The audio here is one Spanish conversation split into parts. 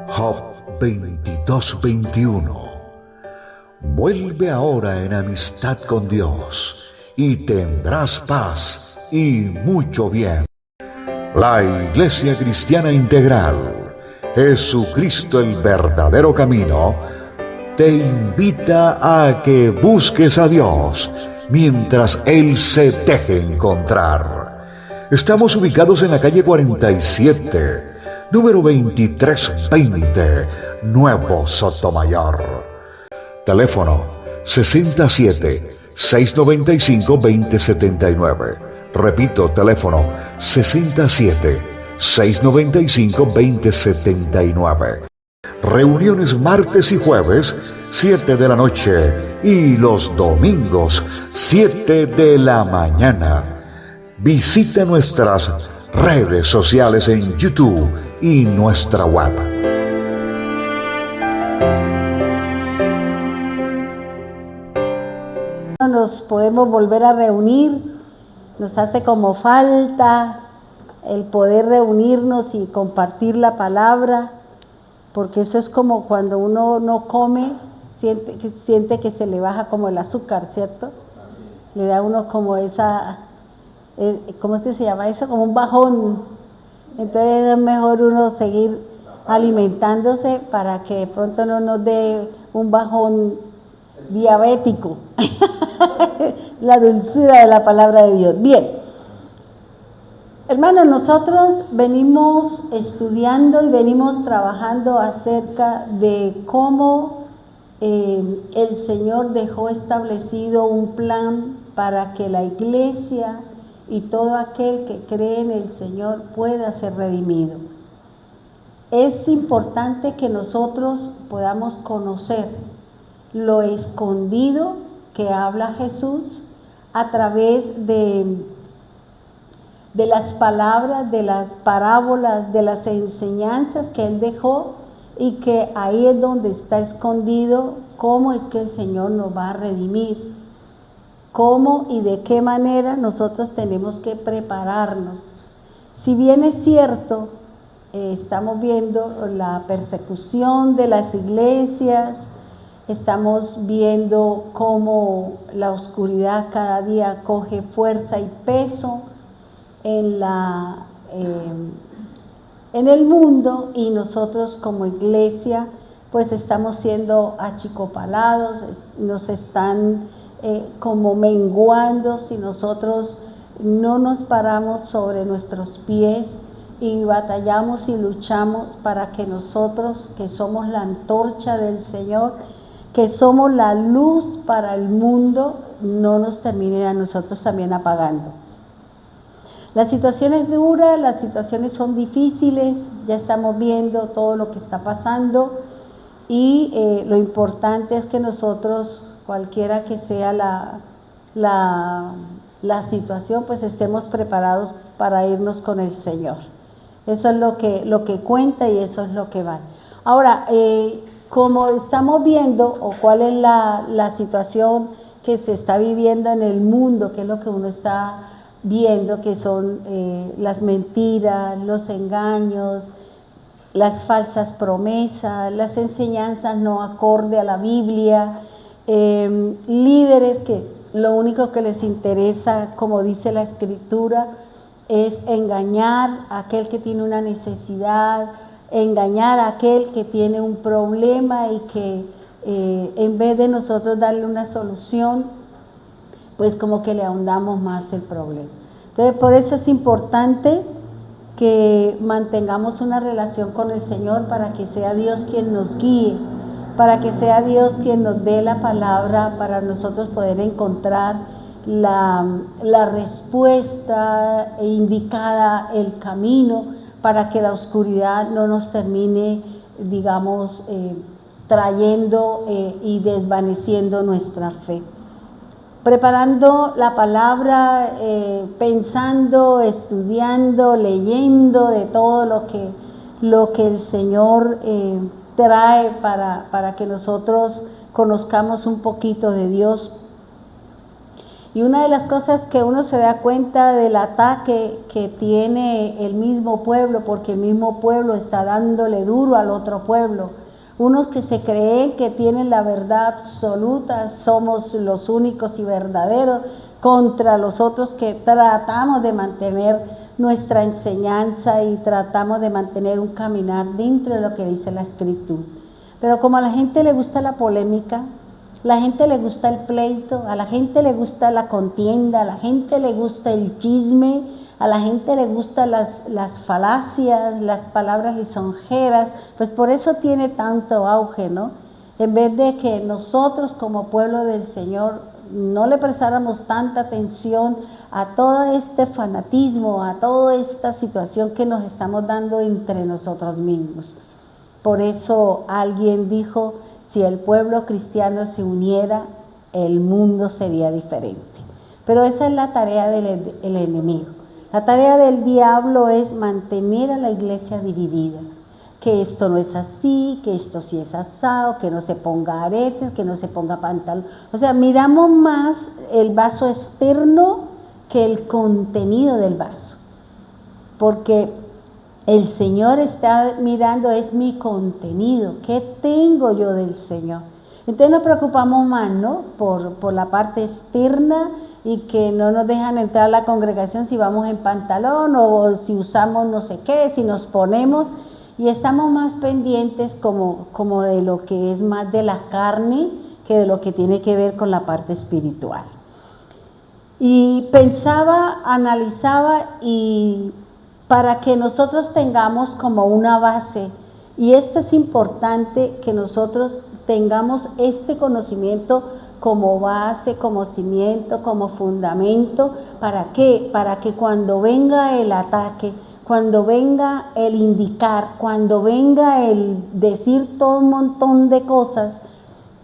Job 22:21. Vuelve ahora en amistad con Dios y tendrás paz y mucho bien. La Iglesia Cristiana Integral, Jesucristo el verdadero camino, te invita a que busques a Dios mientras Él se deje encontrar. Estamos ubicados en la calle 47, número 2320, Nuevo Sotomayor. Teléfono 67-695-2079. Repito, teléfono 67-695-2079. Reuniones martes y jueves, 7 de la noche, y los domingos, 7 de la mañana. Visita nuestras redes sociales en YouTube y nuestra web. Nos podemos volver a reunir, nos hace como falta el poder reunirnos y compartir la palabra, porque eso es como cuando uno no come, siente que se le baja como el azúcar, ¿cierto? Le da a uno como esa, ¿cómo es que se llama eso? Como un bajón. Entonces es mejor uno seguir alimentándose para que de pronto no nos dé un bajón diabético. La dulzura de la palabra de Dios. Bien, hermanos, nosotros venimos estudiando y venimos trabajando acerca de cómo el Señor dejó establecido un plan para que la iglesia y todo aquel que cree en el Señor pueda ser redimido. Es importante que nosotros podamos conocer lo escondido que habla Jesús a través de las palabras, de las parábolas, de las enseñanzas que Él dejó, y que ahí es donde está escondido cómo es que el Señor nos va a redimir, cómo y de qué manera nosotros tenemos que prepararnos. Si bien es cierto, estamos viendo la persecución de las iglesias, estamos viendo cómo la oscuridad cada día coge fuerza y peso en el mundo, y nosotros como iglesia pues estamos siendo achicopalados, nos están como menguando si nosotros no nos paramos sobre nuestros pies y batallamos y luchamos para que nosotros, que somos la antorcha del Señor, que somos la luz para el mundo, no nos terminen a nosotros también apagando. La situación es dura, las situaciones son difíciles, ya estamos viendo todo lo que está pasando, y lo importante es que nosotros, cualquiera que sea la situación, pues estemos preparados para irnos con el Señor. Eso es lo que cuenta, y eso es lo que va. Ahora, como estamos viendo, o cuál es la situación que se está viviendo en el mundo, que es lo que uno está viendo, que son las mentiras, los engaños, las falsas promesas, las enseñanzas no acorde a la Biblia, líderes que lo único que les interesa, como dice la Escritura, es engañar a aquel que tiene una necesidad, engañar a aquel que tiene un problema, y que en vez de nosotros darle una solución, pues como que le ahondamos más el problema. Entonces, por eso es importante que mantengamos una relación con el Señor, para que sea Dios quien nos guíe, para que sea Dios quien nos dé la palabra, para nosotros poder encontrar la respuesta indicada, el camino, para que la oscuridad no nos termine, digamos, trayendo y desvaneciendo nuestra fe. preparando la palabra, pensando, estudiando, leyendo de todo lo que el Señor trae para que nosotros conozcamos un poquito de Dios. Y una de las cosas que uno se da cuenta del ataque que tiene el mismo pueblo, porque el mismo pueblo está dándole duro al otro pueblo. Unos que se creen que tienen la verdad absoluta, somos los únicos y verdaderos, contra los otros que tratamos de mantener nuestra enseñanza y tratamos de mantener un caminar dentro de lo que dice la Escritura. Pero como a la gente le gusta la polémica, la gente le gusta el pleito, a la gente le gusta la contienda, a la gente le gusta el chisme, a la gente le gustan las falacias, las palabras lisonjeras, pues por eso tiene tanto auge, ¿no? En vez de que nosotros como pueblo del Señor no le prestáramos tanta atención a todo este fanatismo, a toda esta situación que nos estamos dando entre nosotros mismos. Por eso alguien dijo, si el pueblo cristiano se uniera, el mundo sería diferente. Pero esa es la tarea del enemigo. La tarea del diablo es mantener a la iglesia dividida. Que esto no es así, que esto sí es asado, que no se ponga aretes, que no se ponga pantalón. O sea, miramos más el vaso externo que el contenido del vaso. Porque el Señor está mirando, es mi contenido, ¿qué tengo yo del Señor? Entonces nos preocupamos más, ¿no? Por la parte externa y que no nos dejan entrar a la congregación si vamos en pantalón o si usamos no sé qué, si nos ponemos, y estamos más pendientes como de lo que es más de la carne que de lo que tiene que ver con la parte espiritual. Y pensaba, analizaba y para que nosotros tengamos como una base, y esto es importante que nosotros tengamos este conocimiento como base, como cimiento, como fundamento. ¿Para qué? Para que cuando venga el ataque, cuando venga el indicar, cuando venga el decir todo un montón de cosas,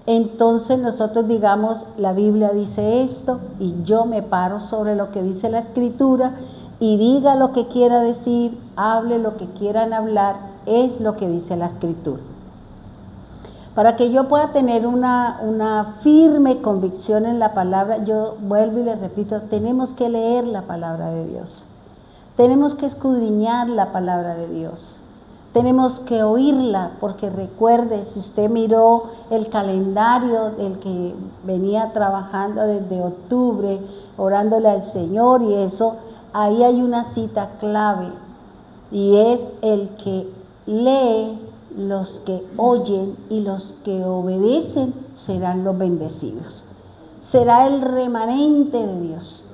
entonces nosotros digamos, la Biblia dice esto y yo me paro sobre lo que dice la Escritura y diga lo que quiera decir, hable lo que quieran hablar, es lo que dice la Escritura. Para que yo pueda tener una firme convicción en la palabra, yo vuelvo y les repito, tenemos que leer la palabra de Dios. Tenemos que escudriñar la palabra de Dios. Tenemos que oírla, porque recuerde, si usted miró el calendario del que venía trabajando desde octubre, orándole al Señor y eso, ahí hay una cita clave, y es el que lee, los que oyen y los que obedecen serán los bendecidos. Será el remanente de Dios.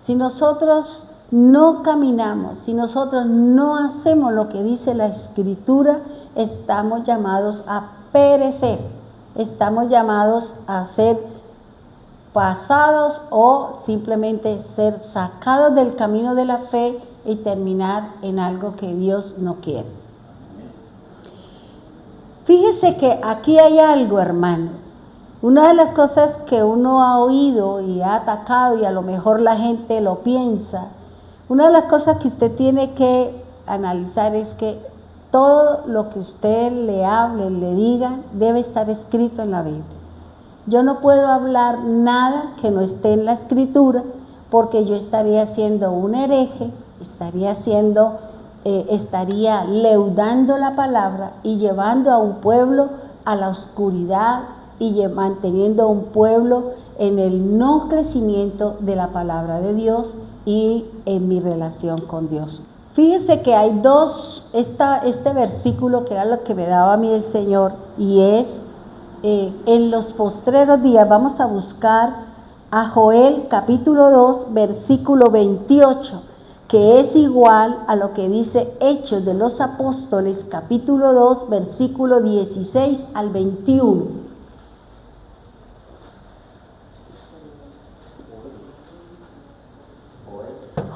Si nosotros no caminamos, si nosotros no hacemos lo que dice la Escritura, estamos llamados a perecer, estamos llamados a ser pasados o simplemente ser sacados del camino de la fe y terminar en algo que Dios no quiere. Fíjese que aquí hay algo, hermano. Una de las cosas que uno ha oído y ha atacado, y a lo mejor la gente lo piensa, una de las cosas que usted tiene que analizar es que todo lo que usted le hable, le diga, debe estar escrito en la Biblia. Yo no puedo hablar nada que no esté en la Escritura, porque yo estaría siendo un hereje, estaría leudando la palabra y llevando a un pueblo a la oscuridad y manteniendo a un pueblo en el no crecimiento de la palabra de Dios y en mi relación con Dios. Fíjese que hay este versículo que era lo que me daba a mí el Señor, y es en los postreros días. Vamos a buscar a Joel capítulo 2 versículo 28, que es igual a lo que dice Hechos de los Apóstoles capítulo 2 versículo 16 al 21.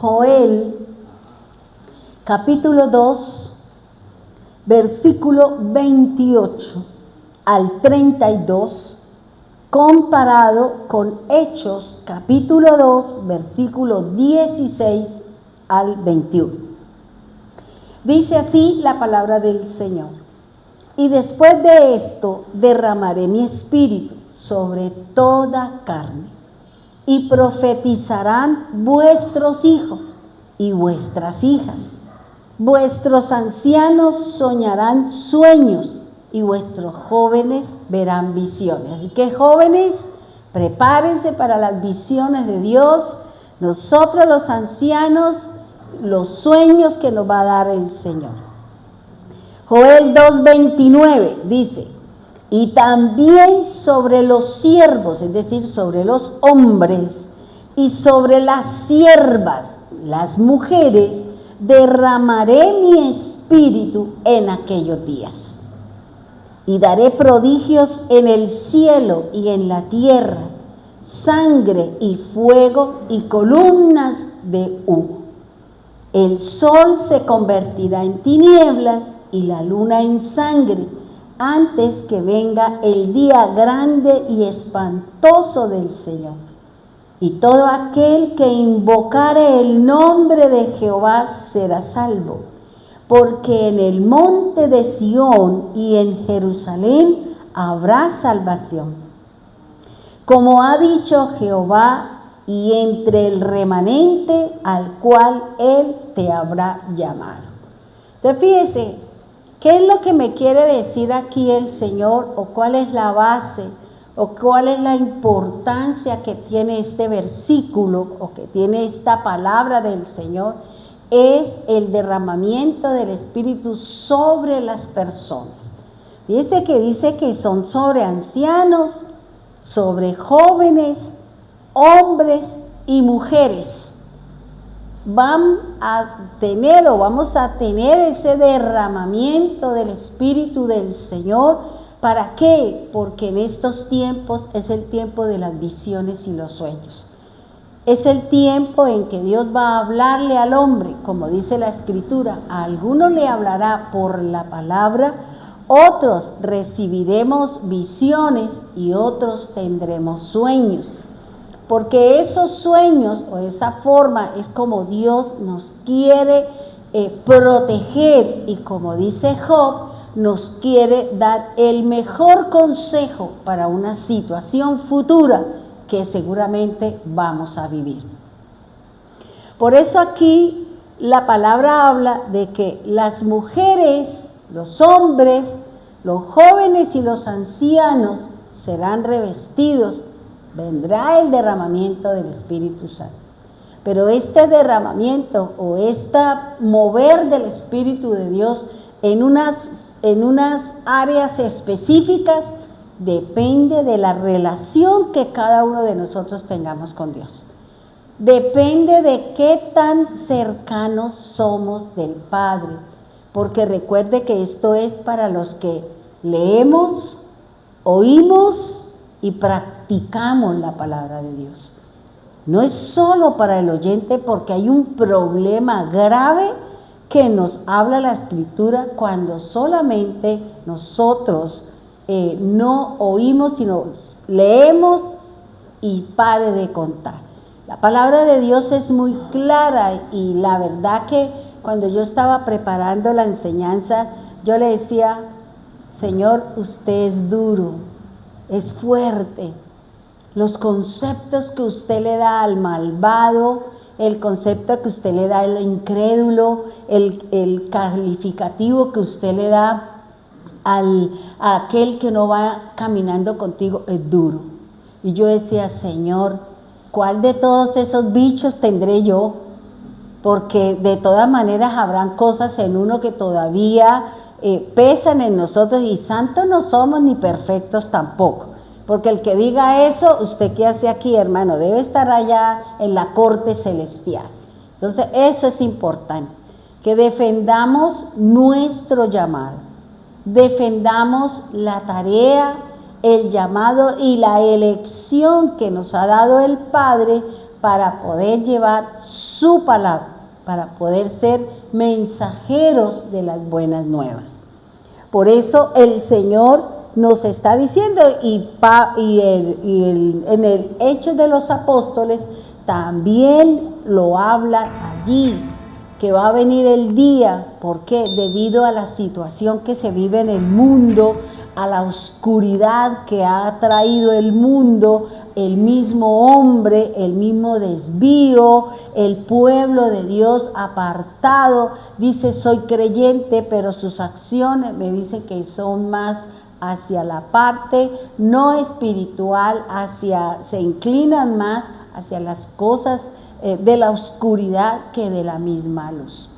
Joel capítulo 2 versículo 28 al 32, comparado con Hechos capítulo 2, versículo 16 al 21. Dice así la palabra del Señor: y después de esto derramaré mi espíritu sobre toda carne, y profetizarán vuestros hijos y vuestras hijas. Vuestros ancianos soñarán sueños y vuestros jóvenes verán visiones. Así que jóvenes, prepárense para las visiones de Dios. Nosotros los ancianos, los sueños que nos va a dar el Señor. Joel 2:29 dice: y también sobre los siervos, es decir, sobre los hombres, y sobre las siervas, las mujeres, derramaré mi espíritu en aquellos días. Y daré prodigios en el cielo y en la tierra, sangre y fuego y columnas de humo. El sol se convertirá en tinieblas y la luna en sangre, antes que venga el día grande y espantoso del Señor. Y todo aquel que invocare el nombre de Jehová será salvo, porque en el monte de Sión y en Jerusalén habrá salvación. Como ha dicho Jehová, y entre el remanente al cual él te habrá llamado. Entonces fíjese, ¿qué es lo que me quiere decir aquí el Señor? ¿O cuál es la base? ¿O cuál es la importancia que tiene este versículo? ¿O que tiene esta palabra del Señor? Es el derramamiento del Espíritu sobre las personas. Dice que son sobre ancianos, sobre jóvenes, hombres y mujeres. Vamos a tener ese derramamiento del Espíritu del Señor. ¿Para qué? Porque en estos tiempos es el tiempo de las visiones y los sueños. Es el tiempo en que Dios va a hablarle al hombre, como dice la Escritura. A algunos le hablará por la palabra, otros recibiremos visiones y otros tendremos sueños. Porque esos sueños o esa forma es como Dios nos quiere proteger, y como dice Job, nos quiere dar el mejor consejo para una situación futura que seguramente vamos a vivir. Por eso aquí la palabra habla de que las mujeres, los hombres, los jóvenes y los ancianos serán revestidos. Vendrá el derramamiento del Espíritu Santo. Pero este derramamiento o mover del Espíritu de Dios en unas áreas específicas depende de la relación que cada uno de nosotros tengamos con Dios. Depende de qué tan cercanos somos del Padre. Porque recuerde que esto es para los que leemos, oímos y practicamos la palabra de Dios. No es solo para el oyente, porque hay un problema grave que nos habla la Escritura cuando solamente nosotros no oímos, sino leemos y pare de contar. La palabra de Dios es muy clara, y la verdad que cuando yo estaba preparando la enseñanza, yo le decía: Señor, usted es duro, es fuerte. Los conceptos que usted le da al malvado, el concepto que usted le da al incrédulo, el calificativo que usted le da a aquel que no va caminando contigo, es duro. Y yo decía: Señor, ¿cuál de todos esos bichos tendré yo? Porque de todas maneras habrán cosas en uno que todavía pesan en nosotros, y santos no somos ni perfectos tampoco. Porque el que diga eso, ¿usted qué hace aquí, hermano? Debe estar allá en la corte celestial. Entonces eso es importante, que defendamos nuestro llamado, defendamos la tarea, el llamado y la elección que nos ha dado el Padre para poder llevar su palabra, para poder ser mensajeros de las buenas nuevas. Por eso el Señor nos está diciendo, en el Hechos de los Apóstoles también lo habla allí, que va a venir el día. ¿Por qué? Debido a la situación que se vive en el mundo, a la oscuridad que ha traído el mundo, el mismo hombre, el mismo desvío, el pueblo de Dios apartado. Dice, soy creyente, pero sus acciones me dicen que son más hacia la parte no espiritual, se inclinan más hacia las cosas de la oscuridad que de la misma luz.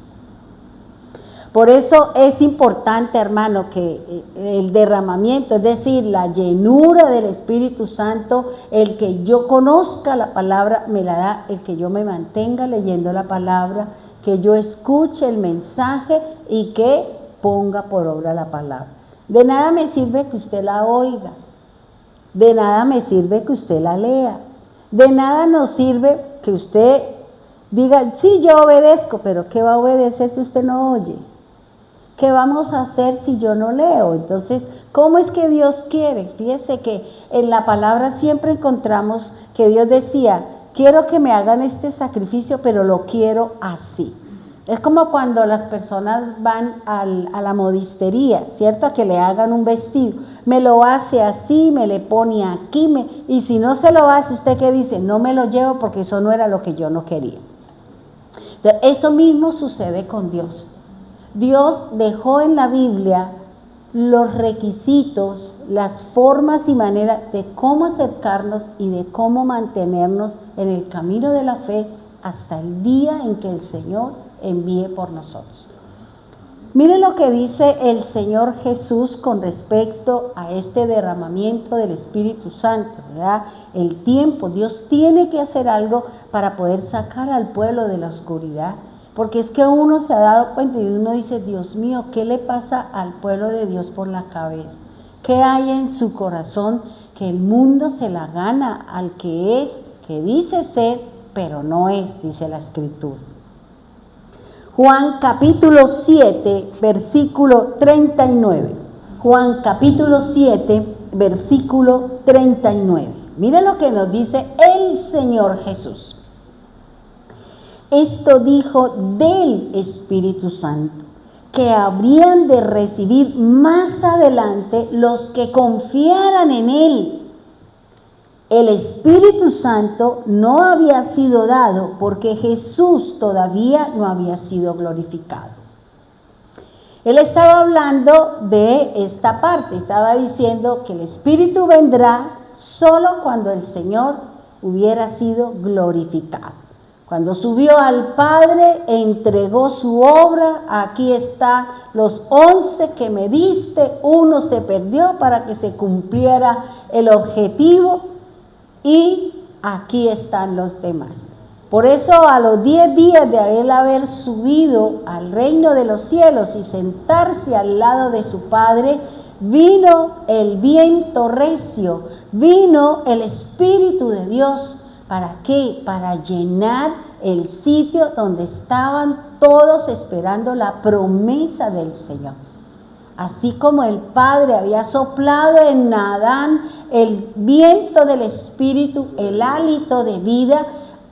Por eso es importante, hermano, que el derramamiento, es decir, la llenura del Espíritu Santo, el que yo conozca la palabra, me la da el que yo me mantenga leyendo la palabra, que yo escuche el mensaje y que ponga por obra la palabra. De nada me sirve que usted la oiga, de nada me sirve que usted la lea, de nada nos sirve que usted diga, sí, yo obedezco, pero ¿qué va a obedecer si usted no oye? ¿Qué vamos a hacer si yo no leo? Entonces, ¿cómo es que Dios quiere? Fíjese que en la palabra siempre encontramos que Dios decía, quiero que me hagan este sacrificio, pero lo quiero así. Es como cuando las personas van a la modistería, ¿cierto? A que le hagan un vestido. Me lo hace así, me le pone aquí, y si no se lo hace, ¿usted qué dice? No me lo llevo porque eso no era lo que yo no quería. Entonces, eso mismo sucede con Dios. Dios dejó en la Biblia los requisitos, las formas y maneras de cómo acercarnos y de cómo mantenernos en el camino de la fe hasta el día en que el Señor envíe por nosotros. Miren lo que dice el Señor Jesús con respecto a este derramamiento del Espíritu Santo, ¿verdad? El tiempo, Dios tiene que hacer algo para poder sacar al pueblo de la oscuridad. Porque es que uno se ha dado cuenta y uno dice, Dios mío, ¿qué le pasa al pueblo de Dios por la cabeza? ¿Qué hay en su corazón? Que el mundo se la gana al que es, que dice ser, pero no es, dice la Escritura. Juan capítulo 7, versículo 39. Juan capítulo 7, versículo 39. Miren lo que nos dice el Señor Jesús. Esto dijo del Espíritu Santo, que habrían de recibir más adelante los que confiaran en Él. El Espíritu Santo no había sido dado porque Jesús todavía no había sido glorificado. Él estaba hablando de esta parte, estaba diciendo que el Espíritu vendrá solo cuando el Señor hubiera sido glorificado. Cuando subió al Padre, entregó su obra, aquí está los 11 que me diste, uno se perdió para que se cumpliera el objetivo y aquí están los demás. Por eso a los 10 días de haber subido al reino de los cielos y sentarse al lado de su Padre, vino el viento recio, vino el Espíritu de Dios. ¿Para qué? Para llenar el sitio donde estaban todos esperando la promesa del Señor. Así como el Padre había soplado en Adán el viento del Espíritu, el hálito de vida,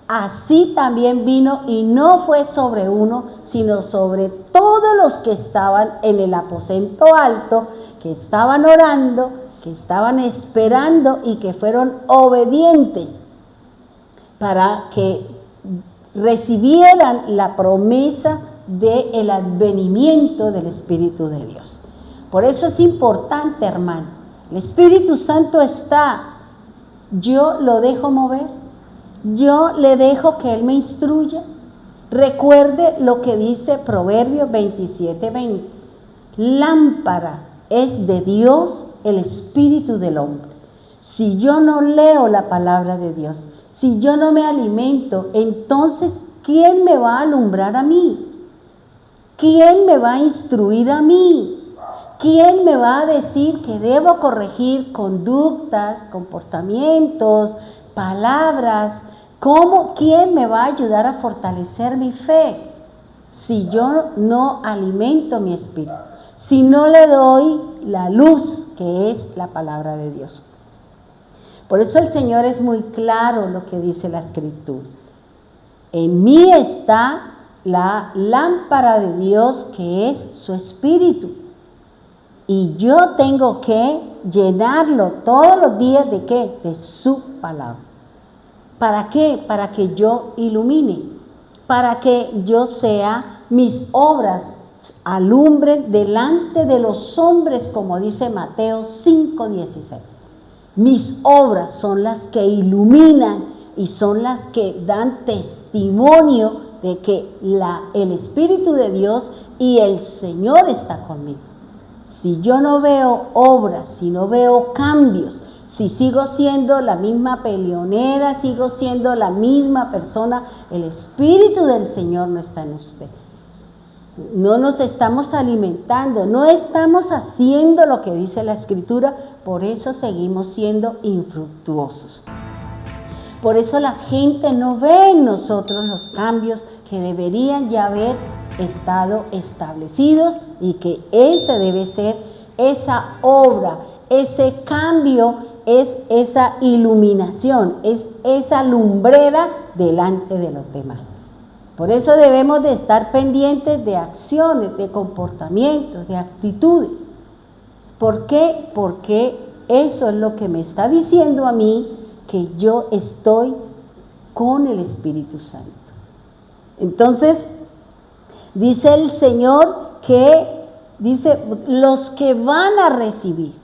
así también vino y no fue sobre uno, sino sobre todos los que estaban en el aposento alto, que estaban orando, que estaban esperando y que fueron obedientes para que recibieran la promesa del advenimiento del Espíritu de Dios. Por eso es importante, hermano, el Espíritu Santo está, yo lo dejo mover, yo le dejo que Él me instruya. Recuerde lo que dice Proverbios 27:20, lámpara es de Dios el Espíritu del hombre. Si yo no leo la palabra de Dios, si yo no me alimento, entonces, ¿quién me va a alumbrar a mí? ¿Quién me va a instruir a mí? ¿Quién me va a decir que debo corregir conductas, comportamientos, palabras? ¿Quién me va a ayudar a fortalecer mi fe? Si yo no alimento mi espíritu, si no le doy la luz que es la palabra de Dios. Por eso el Señor es muy claro lo que dice la Escritura. En mí está la lámpara de Dios, que es su Espíritu. Y yo tengo que llenarlo todos los días ¿de qué? De su palabra. ¿Para qué? Para que yo ilumine, para que yo sea, mis obras alumbren delante de los hombres, como dice Mateo 5:16. Mis obras son las que iluminan y son las que dan testimonio de que el Espíritu de Dios y el Señor está conmigo. Si yo no veo obras, si no veo cambios, si sigo siendo la misma peleonera, sigo siendo la misma persona, el Espíritu del Señor no está en usted. No nos estamos alimentando, no estamos haciendo lo que dice la Escritura, por eso seguimos siendo infructuosos. Por eso la gente no ve en nosotros los cambios que deberían ya haber estado establecidos, y que ese debe ser esa obra, ese cambio, es esa iluminación, es esa lumbrera delante de los demás. Por eso debemos de estar pendientes de acciones, de comportamientos, de actitudes. ¿Por qué? Porque eso es lo que me está diciendo a mí que yo estoy con el Espíritu Santo. Entonces, dice el Señor que, dice, los que van a recibir.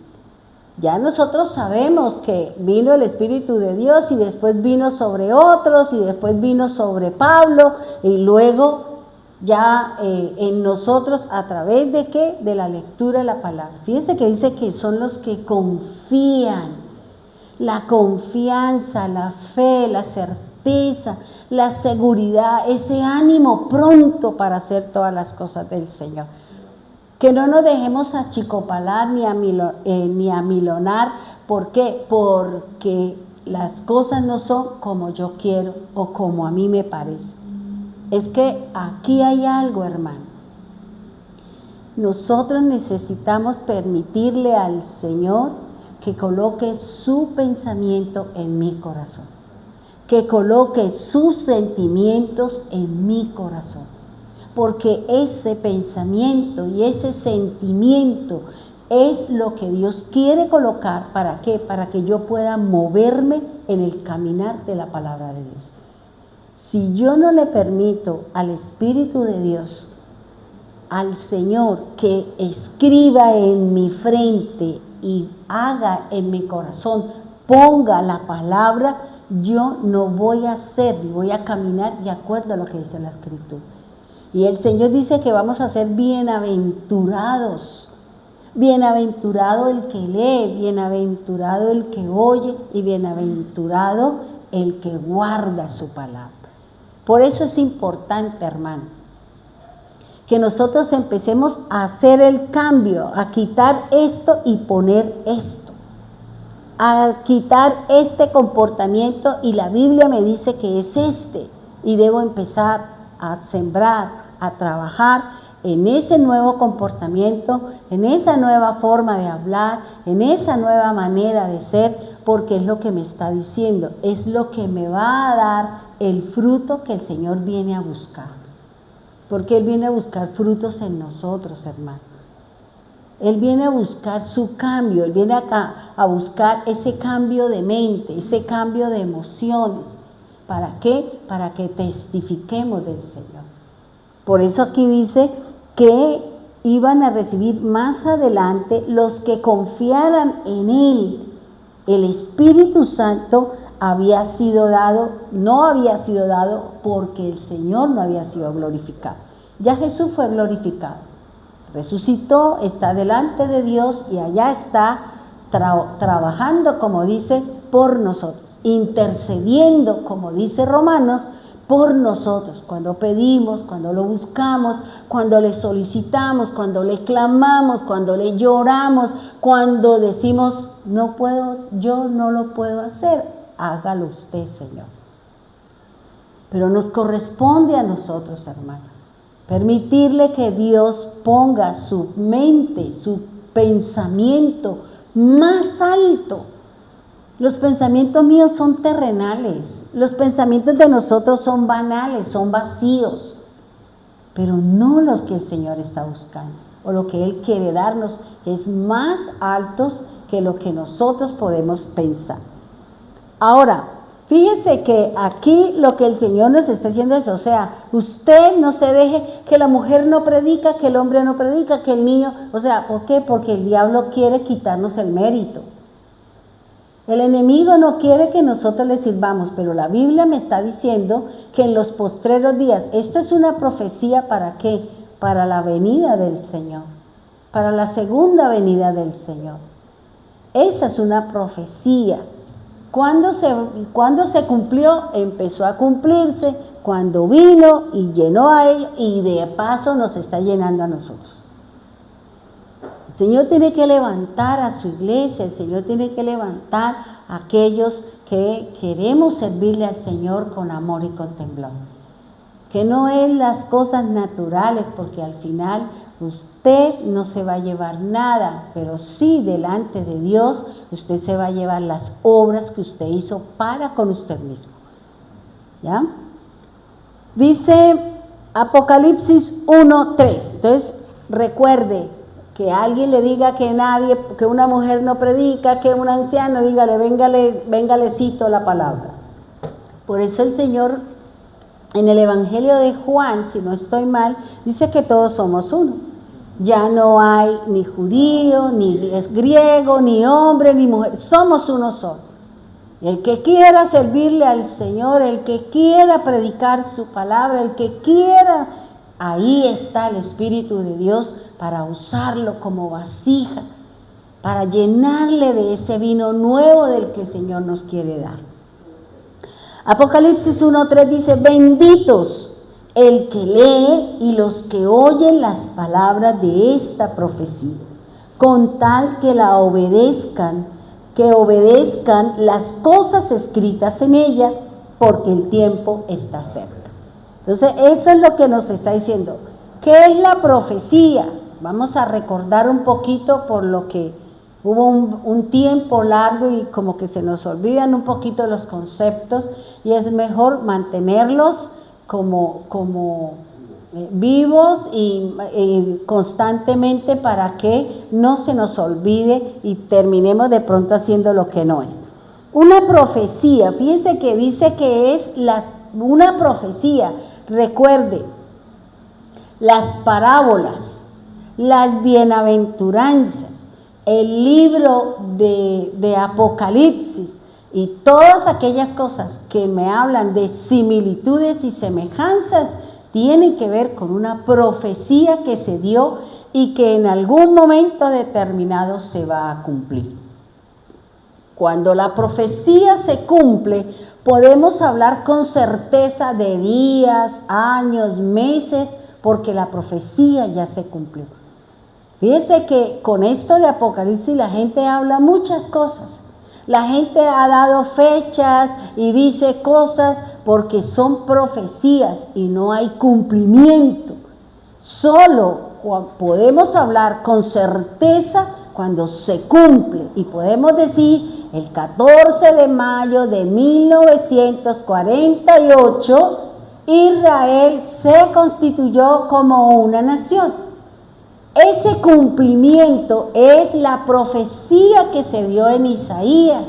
Ya nosotros sabemos que vino el Espíritu de Dios y después vino sobre otros y después vino sobre Pablo y luego ya en nosotros a través de ¿qué? De la lectura de la palabra. Fíjense que dice que son los que confían. La confianza, la fe, la certeza, la seguridad, ese ánimo pronto para hacer todas las cosas del Señor. Que no nos dejemos achicopalar ni amilonar. ¿Por qué? Porque las cosas no son como yo quiero o como a mí me parece. Es que aquí hay algo, hermano. Nosotros necesitamos permitirle al Señor que coloque su pensamiento en mi corazón, que coloque sus sentimientos en mi corazón, porque ese pensamiento y ese sentimiento es lo que Dios quiere colocar. ¿Para qué? Para que yo pueda moverme en el caminar de la palabra de Dios. Si yo no le permito al Espíritu de Dios, al Señor, que escriba en mi frente y haga en mi corazón, ponga la palabra, yo no voy a hacer, voy a caminar de acuerdo a lo que dice la Escritura. Y el Señor dice que vamos a ser bienaventurados. Bienaventurado el que lee, bienaventurado el que oye y bienaventurado el que guarda su palabra. Por eso es importante, hermano, que nosotros empecemos a hacer el cambio, a quitar esto y poner esto, a quitar este comportamiento, y la Biblia me dice que es este, y debo empezar a sembrar, a trabajar en ese nuevo comportamiento, en esa nueva forma de hablar, en esa nueva manera de ser, porque es lo que me está diciendo, es lo que me va a dar el fruto que el Señor viene a buscar. Porque Él viene a buscar frutos en nosotros, hermano. Él viene a buscar su cambio, Él viene a buscar ese cambio de mente, ese cambio de emociones. ¿Para qué? Para que testifiquemos del Señor. Por eso aquí dice que iban a recibir más adelante los que confiaran en Él. El Espíritu Santo había sido dado, no había sido dado porque el Señor no había sido glorificado. Ya Jesús fue glorificado, resucitó, está delante de Dios y allá está trabajando, como dice, por nosotros, intercediendo, como dice Romanos, por nosotros, cuando pedimos, cuando lo buscamos, cuando le solicitamos, cuando le clamamos, cuando le lloramos, cuando decimos, no puedo, yo no lo puedo hacer. Hágalo usted, Señor. Pero nos corresponde a nosotros, hermano, permitirle que Dios ponga su mente, su pensamiento, más alto. Los pensamientos míos son terrenales, los pensamientos de nosotros son banales, son vacíos, pero no los que el Señor está buscando, o lo que Él quiere darnos, es más altos que lo que nosotros podemos pensar. Ahora, fíjese que aquí lo que el Señor nos está diciendo es, o sea, usted no se deje que la mujer no predica, que el hombre no predica, que el niño, o sea, ¿por qué? Porque el diablo quiere quitarnos el mérito. El enemigo no quiere que nosotros le sirvamos, pero la Biblia me está diciendo que en los postreros días, esto es una profecía ¿para qué? Para la venida del Señor, para la segunda venida del Señor. Esa es una profecía. ¿Cuándo se cumplió? Empezó a cumplirse cuando vino y llenó a ellos y de paso nos está llenando a nosotros. El Señor tiene que levantar a su iglesia, el Señor tiene que levantar a aquellos que queremos servirle al Señor con amor y con temblor. Que no es las cosas naturales, porque al final usted no se va a llevar nada, pero sí delante de Dios usted se va a llevar las obras que usted hizo para con usted mismo. ¿Ya? Dice Apocalipsis 1:3. Entonces, recuerde que alguien le diga que una mujer no predica, que un anciano, dígale, véngale cito la palabra. Por eso el Señor, en el Evangelio de Juan, si no estoy mal, dice que todos somos uno. Ya no hay ni judío, ni griego, ni hombre, ni mujer, somos uno solo. El que quiera servirle al Señor, el que quiera predicar su palabra, el que quiera, ahí está el Espíritu de Dios para usarlo como vasija, para llenarle de ese vino nuevo del que el Señor nos quiere dar. Apocalipsis 1:3 dice, benditos el que lee y los que oyen las palabras de esta profecía, con tal que la obedezcan, las cosas escritas en ella, porque el tiempo está cerca. Entonces, eso es lo que nos está diciendo. ¿Qué es la profecía? Vamos a recordar un poquito por lo que hubo un tiempo largo y como que se nos olvidan un poquito los conceptos y es mejor mantenerlos como vivos y constantemente para que no se nos olvide y terminemos de pronto haciendo lo que no es. Una profecía, fíjense que dice que es una profecía, recuerde, las parábolas, las bienaventuranzas, el libro de Apocalipsis y todas aquellas cosas que me hablan de similitudes y semejanzas tienen que ver con una profecía que se dio y que en algún momento determinado se va a cumplir. Cuando la profecía se cumple, podemos hablar con certeza de días, años, meses, porque la profecía ya se cumplió. Fíjese que con esto de Apocalipsis la gente habla muchas cosas. La gente ha dado fechas y dice cosas porque son profecías y no hay cumplimiento. Solo podemos hablar con certeza cuando se cumple y podemos decir el 14 de mayo de 1948 Israel se constituyó como una nación. Ese cumplimiento es la profecía que se dio en Isaías,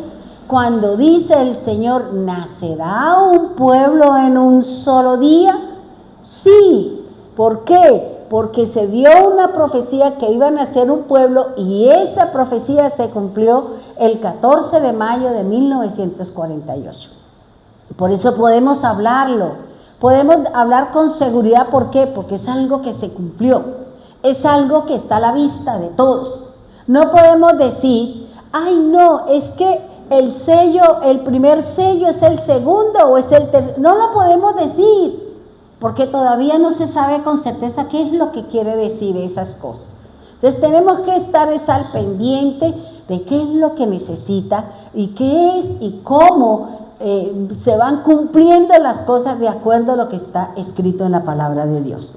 cuando dice el Señor, ¿nacerá un pueblo en un solo día? Sí. ¿Por qué? Porque se dio una profecía que iba a nacer un pueblo y esa profecía se cumplió el 14 de mayo de 1948. Por eso podemos hablarlo. Podemos hablar con seguridad, ¿por qué? Porque es algo que se cumplió. Es algo que está a la vista de todos. No podemos decir, ay no, es que el primer sello es el segundo o es el tercero. No lo podemos decir, porque todavía no se sabe con certeza qué es lo que quiere decir esas cosas. Entonces tenemos que estar al pendiente de qué es lo que necesita y qué es y cómo se van cumpliendo las cosas de acuerdo a lo que está escrito en la palabra de Dios.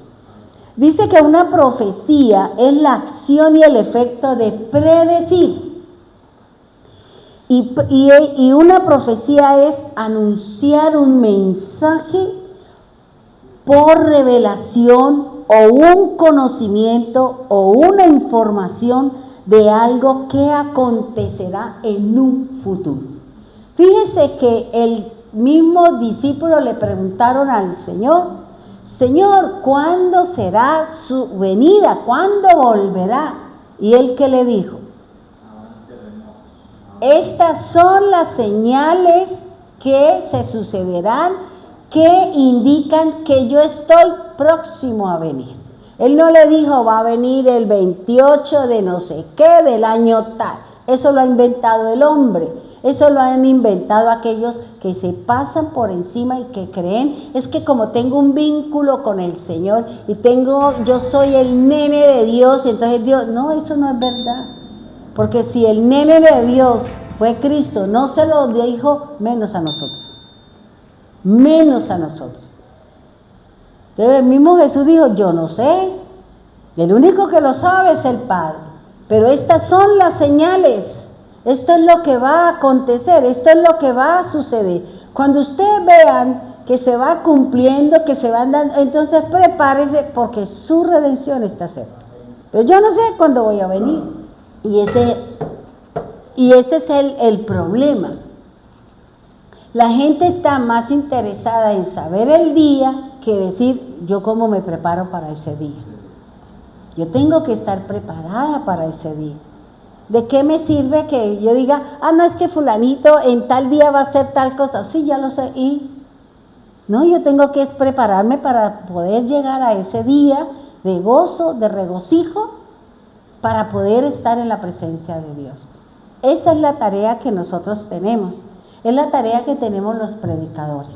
Dice que una profecía es la acción y el efecto de predecir. Y una profecía es anunciar un mensaje por revelación o un conocimiento o una información de algo que acontecerá en un futuro. Fíjese que el mismo discípulo le preguntaron al Señor: Señor, ¿cuándo será su venida? ¿Cuándo volverá? Y él, ¿qué le dijo? Estas son las señales que se sucederán, que indican que yo estoy próximo a venir. Él no le dijo va a venir el 28 de no sé qué del año tal. Eso lo ha inventado el hombre. Eso lo han inventado aquellos que se pasan por encima y que creen, es que como tengo un vínculo con el Señor y yo soy el nene de Dios, y entonces Dios, no, eso no es verdad. Porque si el nene de Dios fue Cristo, no se lo dijo, menos a nosotros. Menos a nosotros. Entonces el mismo Jesús dijo, yo no sé, el único que lo sabe es el Padre. Pero estas son las señales. Esto es lo que va a acontecer, esto es lo que va a suceder. Cuando ustedes vean que se va cumpliendo, que se van dando, entonces prepárese porque su redención está cerca. Pero yo no sé cuándo voy a venir. Y ese es el problema. La gente está más interesada en saber el día que decir yo cómo me preparo para ese día. Yo tengo que estar preparada para ese día. ¿De qué me sirve que yo diga, no, es que fulanito en tal día va a hacer tal cosa? Sí, ya lo sé. Y no, yo tengo que prepararme para poder llegar a ese día de gozo, de regocijo, para poder estar en la presencia de Dios. Esa es la tarea que nosotros tenemos. Es la tarea que tenemos los predicadores.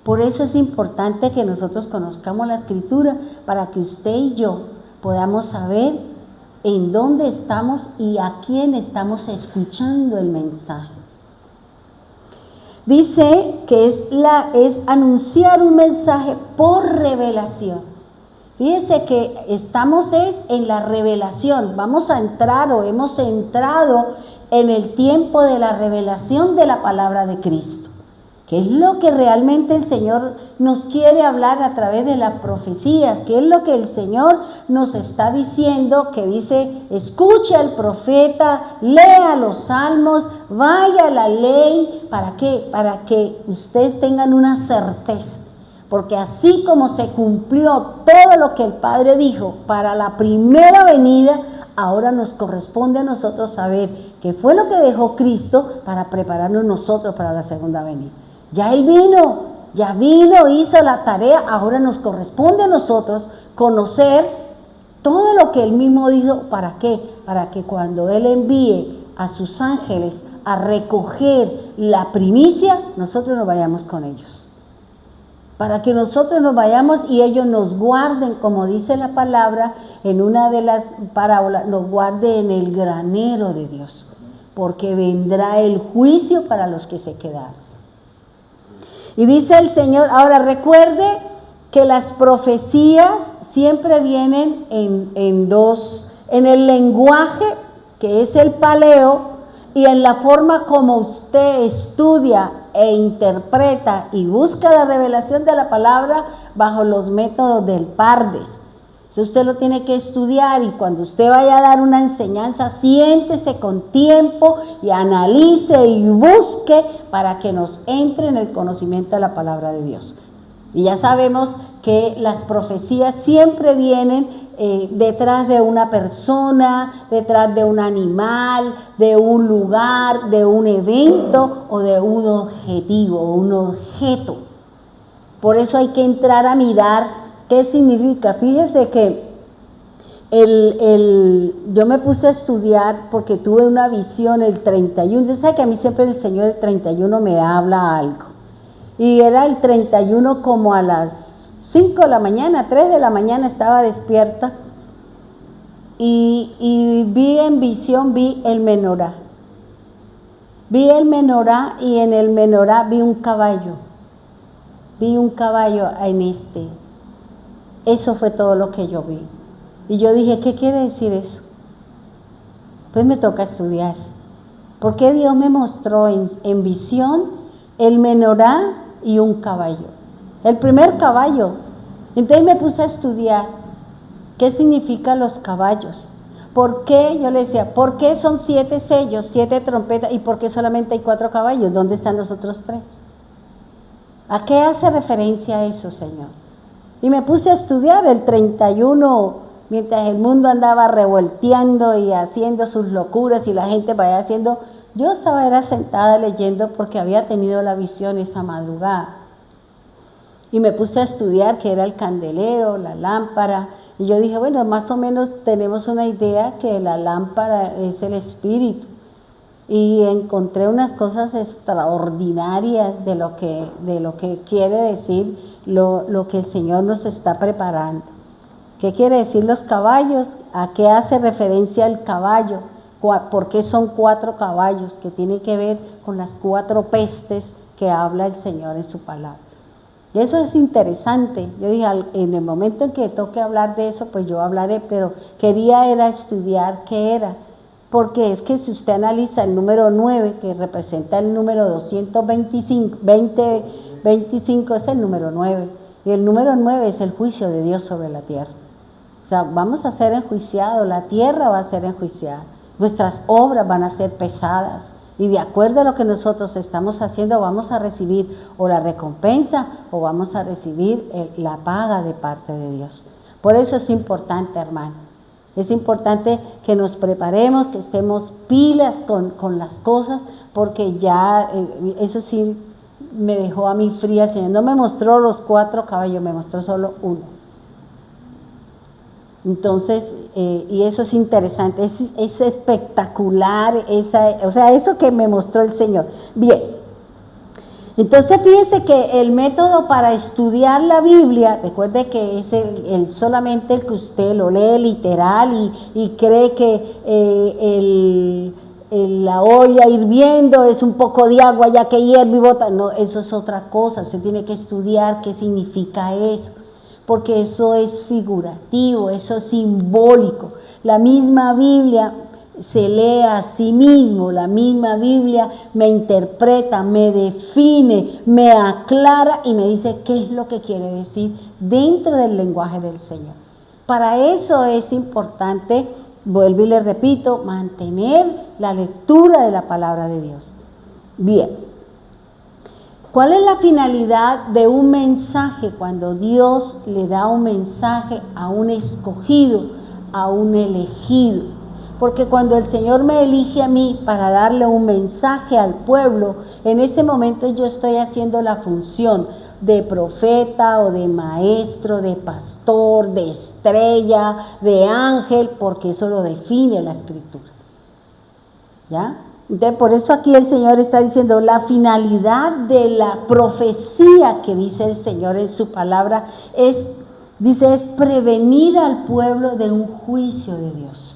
Por eso es importante que nosotros conozcamos la Escritura, para que usted y yo podamos saber en dónde estamos y a quién estamos escuchando el mensaje. Dice que es anunciar un mensaje por revelación. Fíjese que estamos en la revelación. Vamos a entrar o hemos entrado en el tiempo de la revelación de la palabra de Cristo, que es lo que realmente el Señor nos quiere hablar a través de las profecías, que es lo que el Señor nos está diciendo, que dice, escuche al profeta, lea los salmos, vaya a la ley. ¿Para qué? Para que ustedes tengan una certeza, porque así como se cumplió todo lo que el Padre dijo para la primera venida, ahora nos corresponde a nosotros saber qué fue lo que dejó Cristo para prepararnos nosotros para la segunda venida. Ya Él vino, hizo la tarea, ahora nos corresponde a nosotros conocer todo lo que Él mismo dijo. ¿Para qué? Para que cuando Él envíe a sus ángeles a recoger la primicia, nosotros nos vayamos con ellos. Para que nosotros nos vayamos y ellos nos guarden, como dice la palabra en una de las parábolas, nos guarde en el granero de Dios, porque vendrá el juicio para los que se quedaron. Y dice el Señor, ahora recuerde que las profecías siempre vienen en dos, en el lenguaje, que es el paleo, y en la forma como usted estudia e interpreta y busca la revelación de la palabra bajo los métodos del Pardes. Eso usted lo tiene que estudiar, y cuando usted vaya a dar una enseñanza, siéntese con tiempo y analice y busque para que nos entre en el conocimiento de la palabra de Dios. Y ya sabemos que las profecías siempre vienen detrás de una persona, detrás de un animal, de un lugar, de un evento o de un objetivo, un objeto. Por eso hay que entrar a mirar qué significa. Fíjese que yo me puse a estudiar porque tuve una visión el 31. Usted sabe que a mí siempre el Señor el 31 me habla algo. Y era el 31 como a las 5 de la mañana, 3 de la mañana estaba despierta. Y vi en visión, vi el menorá. Vi el menorá, y en el menorá vi un caballo. Vi un caballo en Eso fue todo lo que yo vi. Y yo dije, ¿qué quiere decir eso? Pues me toca estudiar. ¿Por qué Dios me mostró en visión el menorá y un caballo? El primer caballo. Entonces me puse a estudiar qué significan los caballos. ¿Por qué? Yo le decía, ¿por qué son 7 sellos, 7 trompetas y por qué solamente hay 4 caballos? ¿Dónde están los otros 3? ¿A qué hace referencia eso, Señor? Y me puse a estudiar el 31, mientras el mundo andaba revolteando y haciendo sus locuras y la gente vaya haciendo, yo estaba era sentada leyendo porque había tenido la visión esa madrugada. Y me puse a estudiar qué era el candelero, la lámpara, y yo dije, bueno, más o menos tenemos una idea que la lámpara es el espíritu. Y encontré unas cosas extraordinarias de lo que quiere decir lo que el Señor nos está preparando. ¿Qué quiere decir los caballos? ¿A qué hace referencia el caballo? ¿Por qué son 4 caballos? Que tiene que ver con las 4 pestes que habla el Señor en su palabra. Y eso es interesante. Yo dije, en el momento en que toque hablar de eso, pues yo hablaré, pero quería era estudiar qué era. Porque es que si usted analiza el número 9, que representa el número 2025 es el número 9. Y el número 9 es el juicio de Dios sobre la tierra. O sea, vamos a ser enjuiciados, la tierra va a ser enjuiciada. Nuestras obras van a ser pesadas. Y de acuerdo a lo que nosotros estamos haciendo, vamos a recibir o la recompensa o vamos a recibir la paga de parte de Dios. Por eso es importante, hermano. Es importante que nos preparemos, que estemos pilas con las cosas, porque ya, eso sí me dejó a mí fría el Señor. No me mostró los 4 caballos, me mostró solo uno. Entonces, y eso es interesante, es espectacular, eso que me mostró el Señor. Bien. Entonces fíjese que el método para estudiar la Biblia, recuerde que es solamente el que usted lo lee literal y cree que la olla hirviendo es un poco de agua ya que hierve y bota. No, eso es otra cosa, usted tiene que estudiar qué significa eso, porque eso es figurativo, eso es simbólico. La misma Biblia se lee a sí mismo, la misma Biblia me interpreta, me define, me aclara y me dice qué es lo que quiere decir dentro del lenguaje del Señor. Para eso es importante, vuelvo y le repito, mantener la lectura de la palabra de Dios. Bien, ¿cuál es la finalidad de un mensaje cuando Dios le da un mensaje a un escogido, a un elegido? Porque cuando el Señor me elige a mí para darle un mensaje al pueblo, en ese momento yo estoy haciendo la función de profeta o de maestro, de pastor, de estrella, de ángel, porque eso lo define la Escritura. ¿Ya? Entonces, por eso aquí el Señor está diciendo la finalidad de la profecía que dice el Señor en su palabra es prevenir al pueblo de un juicio de Dios.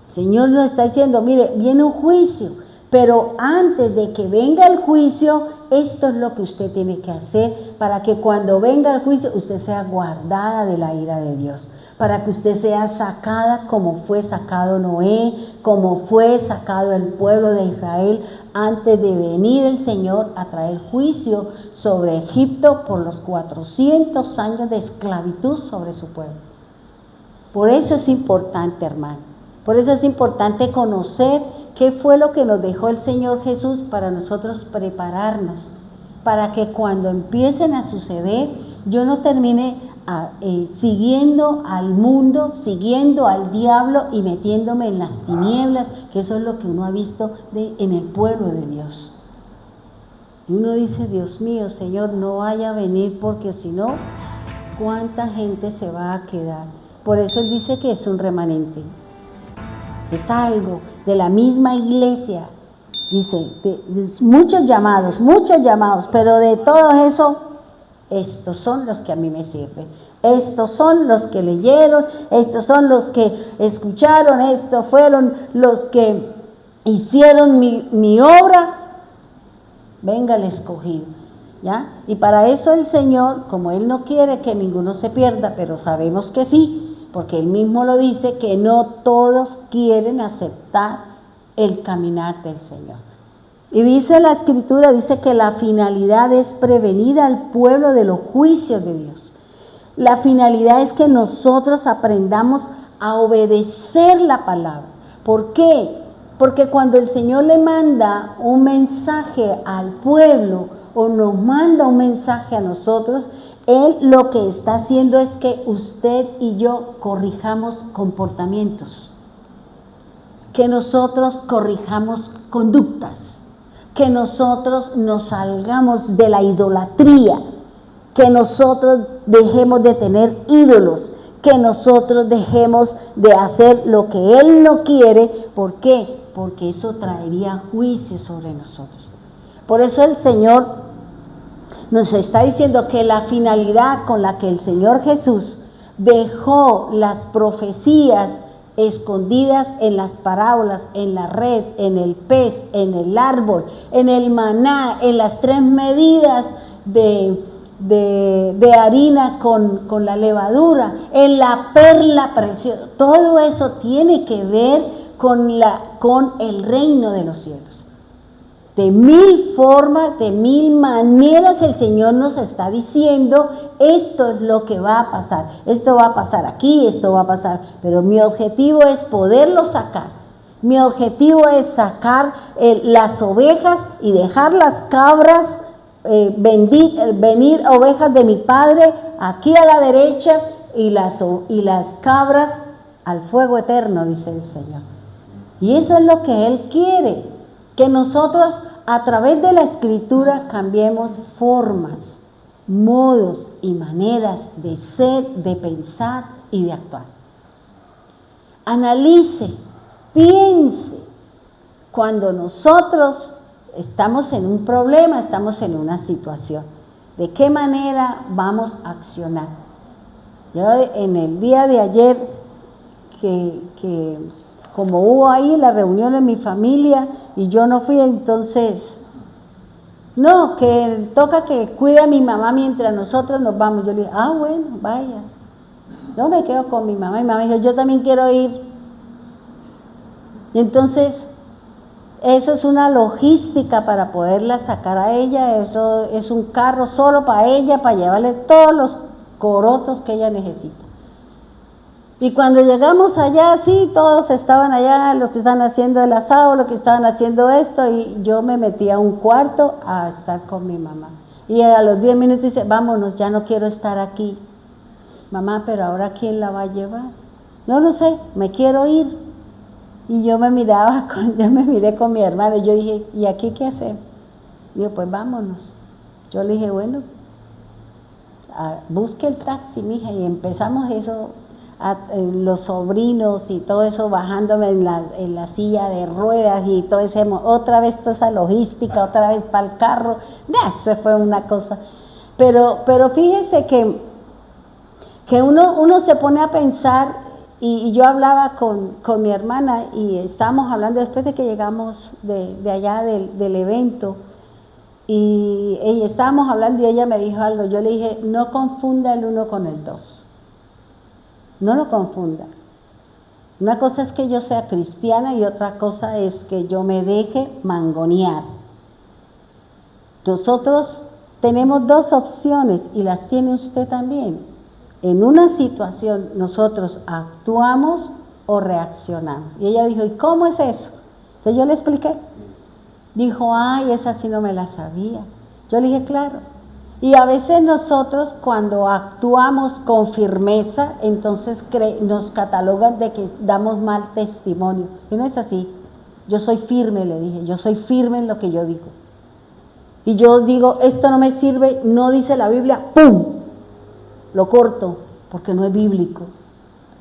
El Señor nos está diciendo, mire, viene un juicio, pero antes de que venga el juicio, esto es lo que usted tiene que hacer para que cuando venga el juicio usted sea guardada de la ira de Dios, para que usted sea sacada como fue sacado Noé, como fue sacado el pueblo de Israel antes de venir el Señor a traer juicio sobre Egipto por los 400 años de esclavitud sobre su pueblo. Por eso es importante, hermano. Por eso es importante conocer qué fue lo que nos dejó el Señor Jesús para nosotros prepararnos, para que cuando empiecen a suceder, yo no termine siguiendo al mundo, siguiendo al diablo y metiéndome en las tinieblas, que eso es lo que uno ha visto en el pueblo de Dios. Y uno dice, Dios mío, Señor, no vaya a venir porque si no, ¿cuánta gente se va a quedar? Por eso Él dice que es un remanente. Es algo de la misma iglesia, dice, de muchos llamados, pero de todo eso, estos son los que a mí me sirven, estos son los que leyeron, estos son los que escucharon, estos fueron los que hicieron mi obra, venga el escogido, ¿ya? Y para eso el Señor, como Él no quiere que ninguno se pierda, pero sabemos que sí, porque Él mismo lo dice, que no todos quieren aceptar el caminar del Señor. Y dice la Escritura, dice que la finalidad es prevenir al pueblo de los juicios de Dios. La finalidad es que nosotros aprendamos a obedecer la palabra. ¿Por qué? Porque cuando el Señor le manda un mensaje al pueblo o nos manda un mensaje a nosotros, Él lo que está haciendo es que usted y yo corrijamos comportamientos, que nosotros corrijamos conductas, que nosotros nos salgamos de la idolatría, que nosotros dejemos de tener ídolos, que nosotros dejemos de hacer lo que Él no quiere. ¿Por qué? Porque eso traería juicio sobre nosotros. Por eso el Señor nos está diciendo que la finalidad con la que el Señor Jesús dejó las profecías escondidas en las parábolas, en la red, en el pez, en el árbol, en el maná, en las 3 medidas de harina con la levadura, en la perla preciosa, todo eso tiene que ver con el reino de los cielos. De 1000 formas, de 1000 maneras el Señor nos está diciendo, esto es lo que va a pasar, esto va a pasar aquí, esto va a pasar, pero mi objetivo es poderlo sacar. Mi objetivo es sacar las ovejas y dejar las cabras, venir ovejas de mi Padre aquí a la derecha y las cabras al fuego eterno, dice el Señor. Y eso es lo que Él quiere, que nosotros a través de la Escritura cambiemos formas, modos y maneras de ser, de pensar y de actuar. Analice, piense, cuando nosotros estamos en un problema, estamos en una situación, ¿de qué manera vamos a accionar? Yo en el día de ayer, que como hubo ahí la reunión en mi familia y yo no fui, entonces, no, que toca que cuide a mi mamá mientras nosotros nos vamos. Yo le dije, bueno, vayas. Yo me quedo con mi mamá. Y mi mamá dijo, yo también quiero ir. Y entonces, eso es una logística para poderla sacar a ella. Eso es un carro solo para ella, para llevarle todos los corotos que ella necesita. Y cuando llegamos allá, sí, todos estaban allá, los que estaban haciendo el asado, los que estaban haciendo esto, y yo me metí a un cuarto a estar con mi mamá. Y a los 10 minutos dice, vámonos, ya no quiero estar aquí. Mamá, pero ahora ¿quién la va a llevar? No sé, me quiero ir. Y yo me miré con mi hermana y yo dije, ¿y aquí qué hacemos? Digo, pues vámonos. Yo le dije, bueno, busque el taxi, mija, y empezamos eso. Los sobrinos y todo eso bajándome en la silla de ruedas y todo ese, otra vez toda esa logística, otra vez para el carro, se fue una cosa. Pero fíjese que uno se pone a pensar, y yo hablaba con mi hermana y estábamos hablando después de que llegamos de allá del evento, y estábamos hablando y ella me dijo algo. Yo le dije, no confunda el 1 con el 2. No lo confunda. Una cosa es que yo sea cristiana y otra cosa es que yo me deje mangonear. Nosotros tenemos 2 opciones y las tiene usted también. En una situación nosotros actuamos o reaccionamos. Y ella dijo, ¿y cómo es eso? Entonces yo le expliqué. Dijo, esa sí no me la sabía. Yo le dije, claro. Y a veces nosotros cuando actuamos con firmeza, entonces nos catalogan de que damos mal testimonio. Y no es así. Yo soy firme, le dije, yo soy firme en lo que yo digo. Y yo digo, esto no me sirve, no dice la Biblia, ¡pum! Lo corto, porque no es bíblico.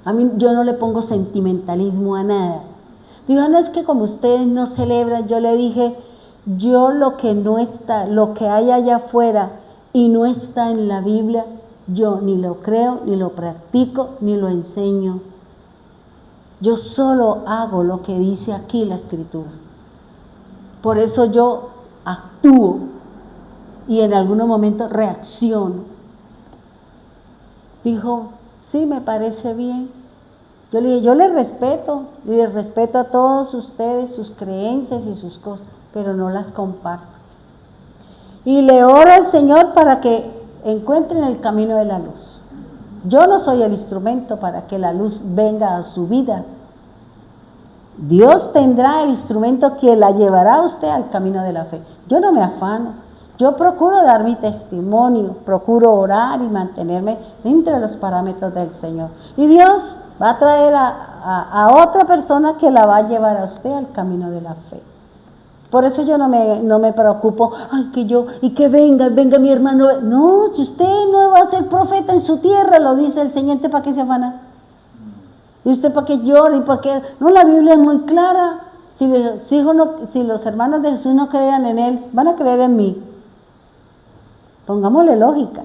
A mí yo no le pongo sentimentalismo a nada. Digo, no es que como ustedes no celebran, yo le dije, yo lo que no está, lo que hay allá afuera, y no está en la Biblia, yo ni lo creo, ni lo practico, ni lo enseño. Yo solo hago lo que dice aquí la Escritura. Por eso yo actúo y en algunos momentos reacciono. Dijo, sí, me parece bien. Yo le dije, yo les respeto a todos ustedes, sus creencias y sus cosas, pero no las comparto. Y le oro al Señor para que encuentren el camino de la luz. Yo no soy el instrumento para que la luz venga a su vida. Dios tendrá el instrumento que la llevará a usted al camino de la fe. Yo no me afano. Yo procuro dar mi testimonio, procuro orar y mantenerme dentro de los parámetros del Señor. Y Dios va a traer a otra persona que la va a llevar a usted al camino de la fe. Por eso yo no me preocupo, ay, que yo, y que venga mi hermano. No, si usted no va a ser profeta en su tierra, lo dice el Señor, ¿para qué se afana? ¿Y usted para qué llora? ¿Y para qué? No, la Biblia es muy clara. Si los hermanos de Jesús no crean en Él, van a creer en mí. Pongámosle lógica.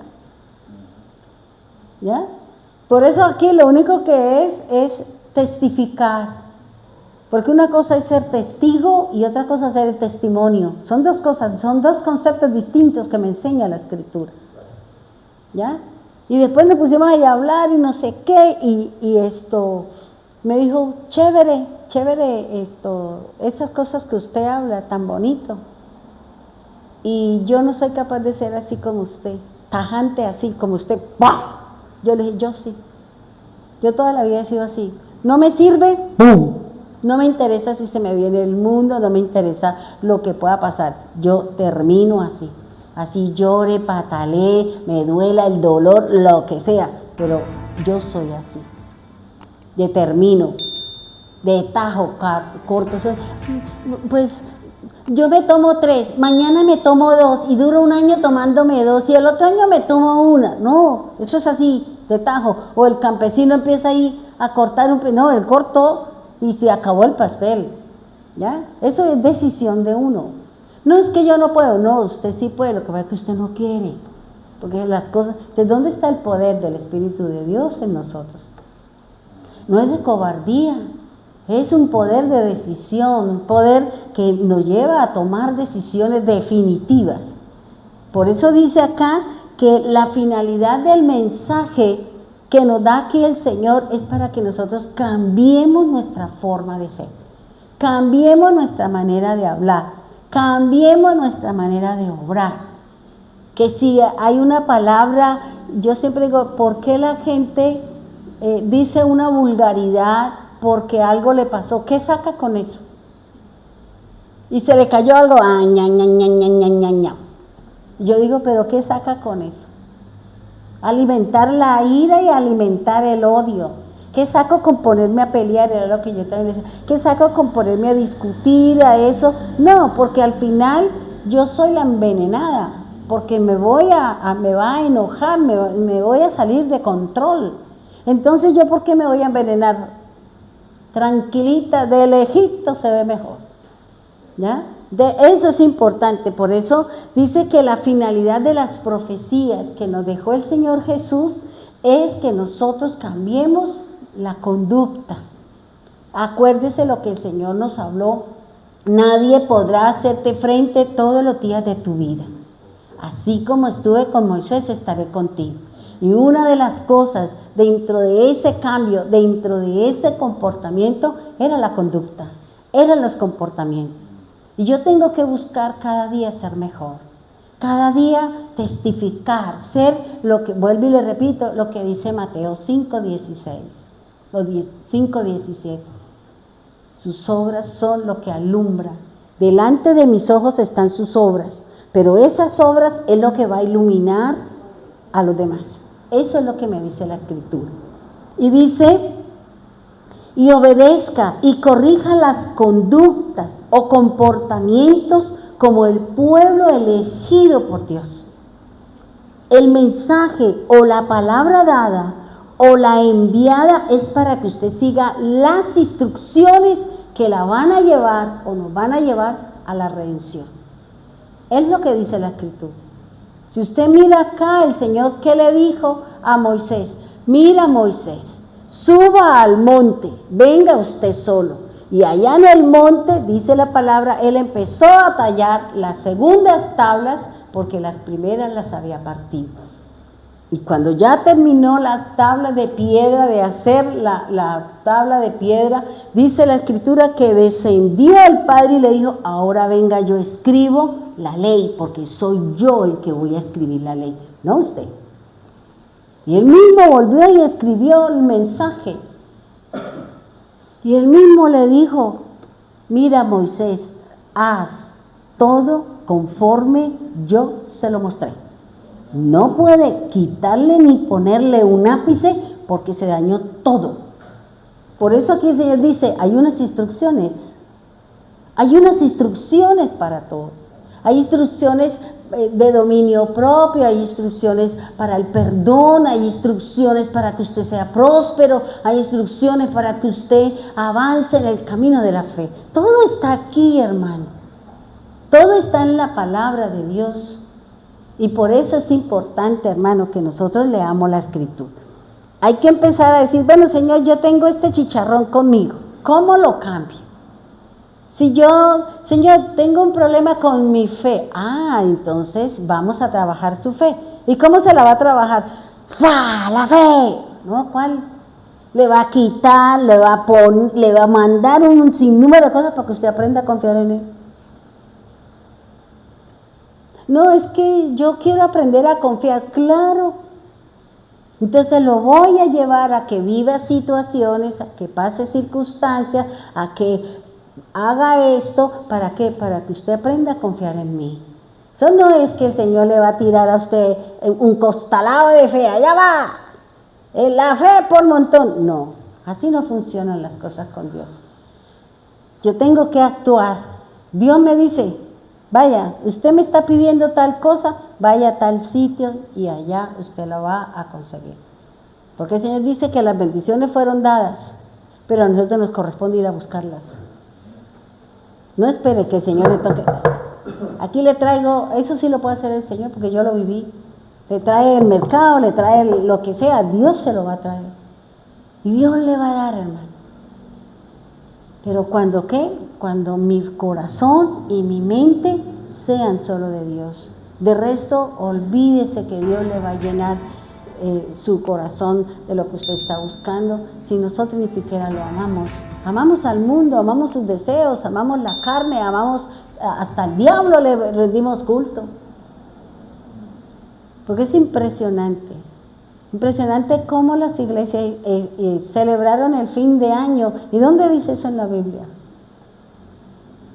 ¿Ya? Por eso aquí lo único que es testificar. Porque una cosa es ser testigo y otra cosa es ser el testimonio. Son dos cosas, son dos conceptos distintos que me enseña la Escritura. ¿Ya? Y después nos pusimos ahí a hablar y no sé qué, y esto, me dijo, chévere, esas cosas que usted habla, tan bonito. Y yo no soy capaz de ser así como usted, tajante así como usted. ¡Bah! Yo le dije, yo sí. Yo toda la vida he sido así. No me sirve, ¡pum! No me interesa si se me viene el mundo, no me interesa lo que pueda pasar. Yo termino así. Así llore, patalee, me duela el dolor, lo que sea. Pero yo soy así. Determino. De tajo corto. Pues yo me tomo 3, mañana me tomo 2 y duro un año tomándome 2 y el otro año me tomo 1. No, eso es así, de tajo. O el campesino empieza ahí a cortar no, él cortó y se acabó el pastel. ¿Ya? Eso es decisión de uno. No es que yo no puedo, no, usted sí puede, lo que pasa es que usted no quiere. Porque las cosas, ¿de dónde está el poder del Espíritu de Dios en nosotros? No es de cobardía. Es un poder de decisión, un poder que nos lleva a tomar decisiones definitivas. Por eso dice acá que la finalidad del mensaje que nos da aquí el Señor es para que nosotros cambiemos nuestra forma de ser, cambiemos nuestra manera de hablar, cambiemos nuestra manera de obrar. Que si hay una palabra, yo siempre digo, ¿por qué la gente dice una vulgaridad? Porque algo le pasó, ¿qué saca con eso? Y se le cayó algo, ña. Yo digo, ¿pero qué saca con eso? Alimentar la ira y alimentar el odio. ¿Qué saco con ponerme a pelear? Era lo que yo también decía. ¿Qué saco con ponerme a discutir a eso? No, porque al final yo soy la envenenada, porque me va a enojar, me voy a salir de control. Entonces, ¿yo por qué me voy a envenenar? Tranquilita, de lejito se ve mejor. ¿Ya? Eso es importante. Por eso dice que la finalidad de las profecías que nos dejó el Señor Jesús es que nosotros cambiemos la conducta. Acuérdese lo que el Señor nos habló. Nadie podrá hacerte frente todos los días de tu vida. Así como estuve con Moisés, estaré contigo. Y una de las cosas dentro de ese cambio, dentro de ese comportamiento, era la conducta, eran los comportamientos. Y yo tengo que buscar cada día ser mejor, cada día testificar, ser lo que, vuelvo y le repito, lo que dice Mateo 5:16, o 5:17. Sus obras son lo que alumbra. Delante de mis ojos están sus obras, pero esas obras es lo que va a iluminar a los demás. Eso es lo que me dice la Escritura. Y dice, y obedezca y corrija las conductas o comportamientos como el pueblo elegido por Dios. El mensaje o la palabra dada o la enviada es para que usted siga las instrucciones que la van a llevar o nos van a llevar a la redención. Es lo que dice la Escritura. Si usted mira acá, el Señor, ¿qué le dijo a Moisés? Mira, Moisés, suba al monte, venga usted solo. Y allá en el monte, dice la palabra, él empezó a tallar las segundas tablas porque las primeras las había partido. Y cuando ya terminó las tablas de piedra, de hacer la tabla de piedra, dice la Escritura que descendió el Padre y le dijo, ahora venga, yo escribo la ley, porque soy yo el que voy a escribir la ley, no usted. Y él mismo volvió y escribió el mensaje. Y él mismo le dijo, mira Moisés, haz todo conforme yo se lo mostré. No puede quitarle ni ponerle un ápice porque se dañó todo. Por eso aquí el Señor dice, hay unas instrucciones para todo. Hay instrucciones de dominio propio, hay instrucciones para el perdón, hay instrucciones para que usted sea próspero, hay instrucciones para que usted avance en el camino de la fe. Todo está aquí, hermano. Todo está en la palabra de Dios. Y por eso es importante, hermano, que nosotros leamos la Escritura. Hay que empezar a decir, bueno, Señor, yo tengo este chicharrón conmigo. ¿Cómo lo cambio? Si yo, Señor, tengo un problema con mi fe. Entonces vamos a trabajar su fe. ¿Y cómo se la va a trabajar? ¡Fa! La fe. ¿No? ¿Cuál? Le va a quitar, le va a mandar un sinnúmero de cosas para que usted aprenda a confiar en él. No, es que yo quiero aprender a confiar, claro. Entonces lo voy a llevar a que viva situaciones, a que pase circunstancias, a que haga esto, ¿para qué? Para que usted aprenda a confiar en mí. Eso no es que el Señor le va a tirar a usted un costalado de fe, allá va, la fe por montón. No, así no funcionan las cosas con Dios. Yo tengo que actuar. Dios me dice, vaya, usted me está pidiendo tal cosa, vaya a tal sitio y allá usted la va a conseguir. Porque el Señor dice que las bendiciones fueron dadas, pero a nosotros nos corresponde ir a buscarlas. No espere que el Señor le toque. Aquí le traigo, eso sí lo puede hacer el Señor porque yo lo viví. Le trae el mercado, le trae lo que sea, Dios se lo va a traer. Y Dios le va a dar, hermano. Pero cuando ¿qué? Cuando mi corazón y mi mente sean solo de Dios. De resto, olvídese que Dios le va a llenar su corazón de lo que usted está buscando, si nosotros ni siquiera lo amamos. Amamos al mundo, amamos sus deseos, amamos la carne, amamos hasta al diablo, le rendimos culto. Porque es impresionante. Impresionante cómo las iglesias celebraron el fin de año. ¿Y dónde dice eso en la Biblia?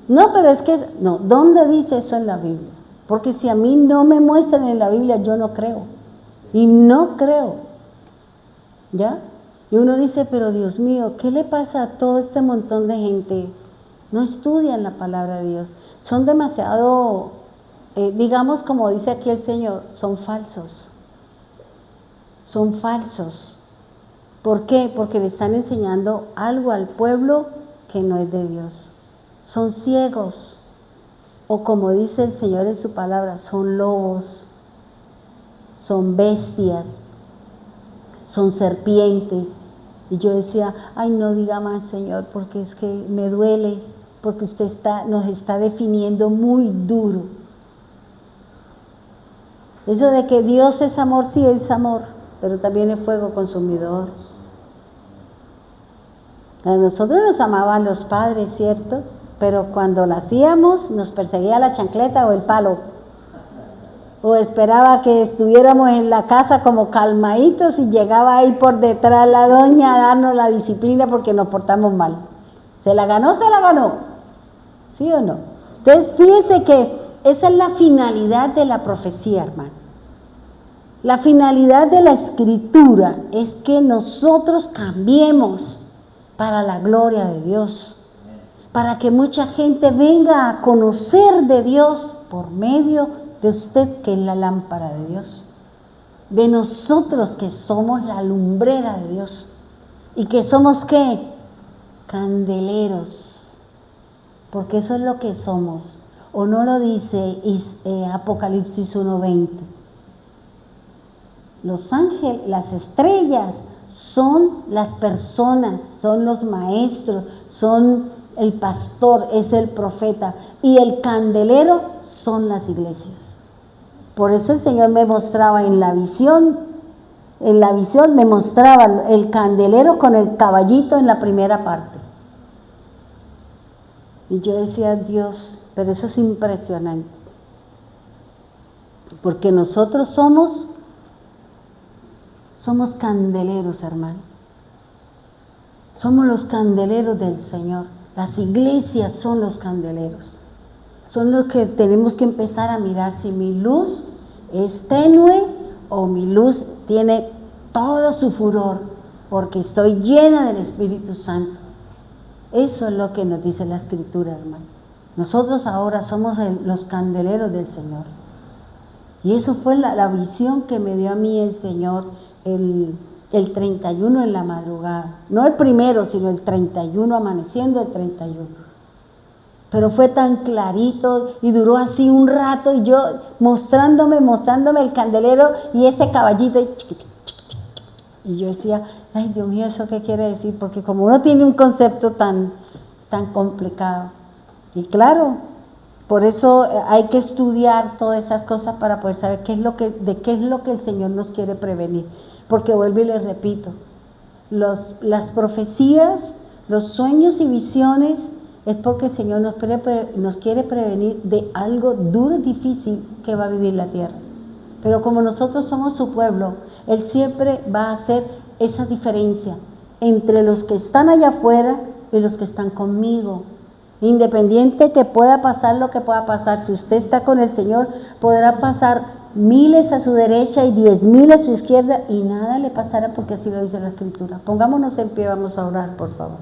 No, pero es que, no, ¿dónde dice eso en la Biblia? Porque si a mí no me muestran en la Biblia, yo no creo. Y no creo. ¿Ya? Y uno dice, pero Dios mío, ¿qué le pasa a todo este montón de gente? No estudian la palabra de Dios. Son demasiado, digamos como dice aquí el Señor, son falsos. Son falsos. ¿Por qué? Porque le están enseñando algo al pueblo que no es de Dios. Son ciegos. O como dice el Señor en su palabra, son lobos. Son bestias. Son serpientes. Y yo decía, ay, no diga más, Señor, porque es que me duele, porque usted nos está definiendo muy duro. Eso de que Dios es amor, sí es amor, pero también es fuego consumidor. A nosotros nos amaban los padres, ¿cierto? Pero cuando lo hacíamos, nos perseguía la chancleta o el palo. O esperaba que estuviéramos en la casa como calmaditos y llegaba ahí por detrás la doña a darnos la disciplina porque nos portamos mal. ¿Se la ganó? ¿Se la ganó? ¿Sí o no? Entonces, fíjese que esa es la finalidad de la profecía, hermano. La finalidad de la Escritura es que nosotros cambiemos para la gloria de Dios, para que mucha gente venga a conocer de Dios por medio de usted, que es la lámpara de Dios, de nosotros que somos la lumbrera de Dios y que somos ¿qué? Candeleros, porque eso es lo que somos. ¿O no lo dice Apocalipsis 1:20? Los ángeles, las estrellas son las personas, son los maestros, son el pastor, es el profeta, y el candelero son las iglesias. Por eso el Señor me mostraba en la visión en la visión me mostraba el candelero con el caballito en la primera parte. Y yo decía, Dios, pero eso es impresionante. Porque nosotros somos candeleros, hermano. Somos los candeleros del Señor. Las iglesias son los candeleros. Son los que tenemos que empezar a mirar si mi luz es tenue o mi luz tiene todo su furor, porque estoy llena del Espíritu Santo. Eso es lo que nos dice la Escritura, hermano. Nosotros ahora somos los candeleros del Señor. Y eso fue la visión que me dio a mí el Señor el 31 en la madrugada. No el primero, sino el 31, amaneciendo el 31. Pero fue tan clarito y duró así un rato, y yo mostrándome el candelero y ese caballito. Y yo decía, ay Dios mío, ¿eso qué quiere decir? Porque como uno tiene un concepto tan complicado. Y claro, por eso hay que estudiar todas esas cosas para poder saber de qué es lo que el Señor nos quiere prevenir. Porque vuelvo y les repito, las profecías, los sueños y visiones es porque el Señor nos quiere prevenir de algo duro y difícil que va a vivir la tierra. Pero como nosotros somos su pueblo, Él siempre va a hacer esa diferencia entre los que están allá afuera y los que están conmigo. Independiente que pueda pasar lo que pueda pasar, si usted está con el Señor, podrá pasar miles a su derecha y 10,000 a su izquierda y nada le pasará, porque así lo dice la Escritura. Pongámonos en pie, vamos a orar, por favor.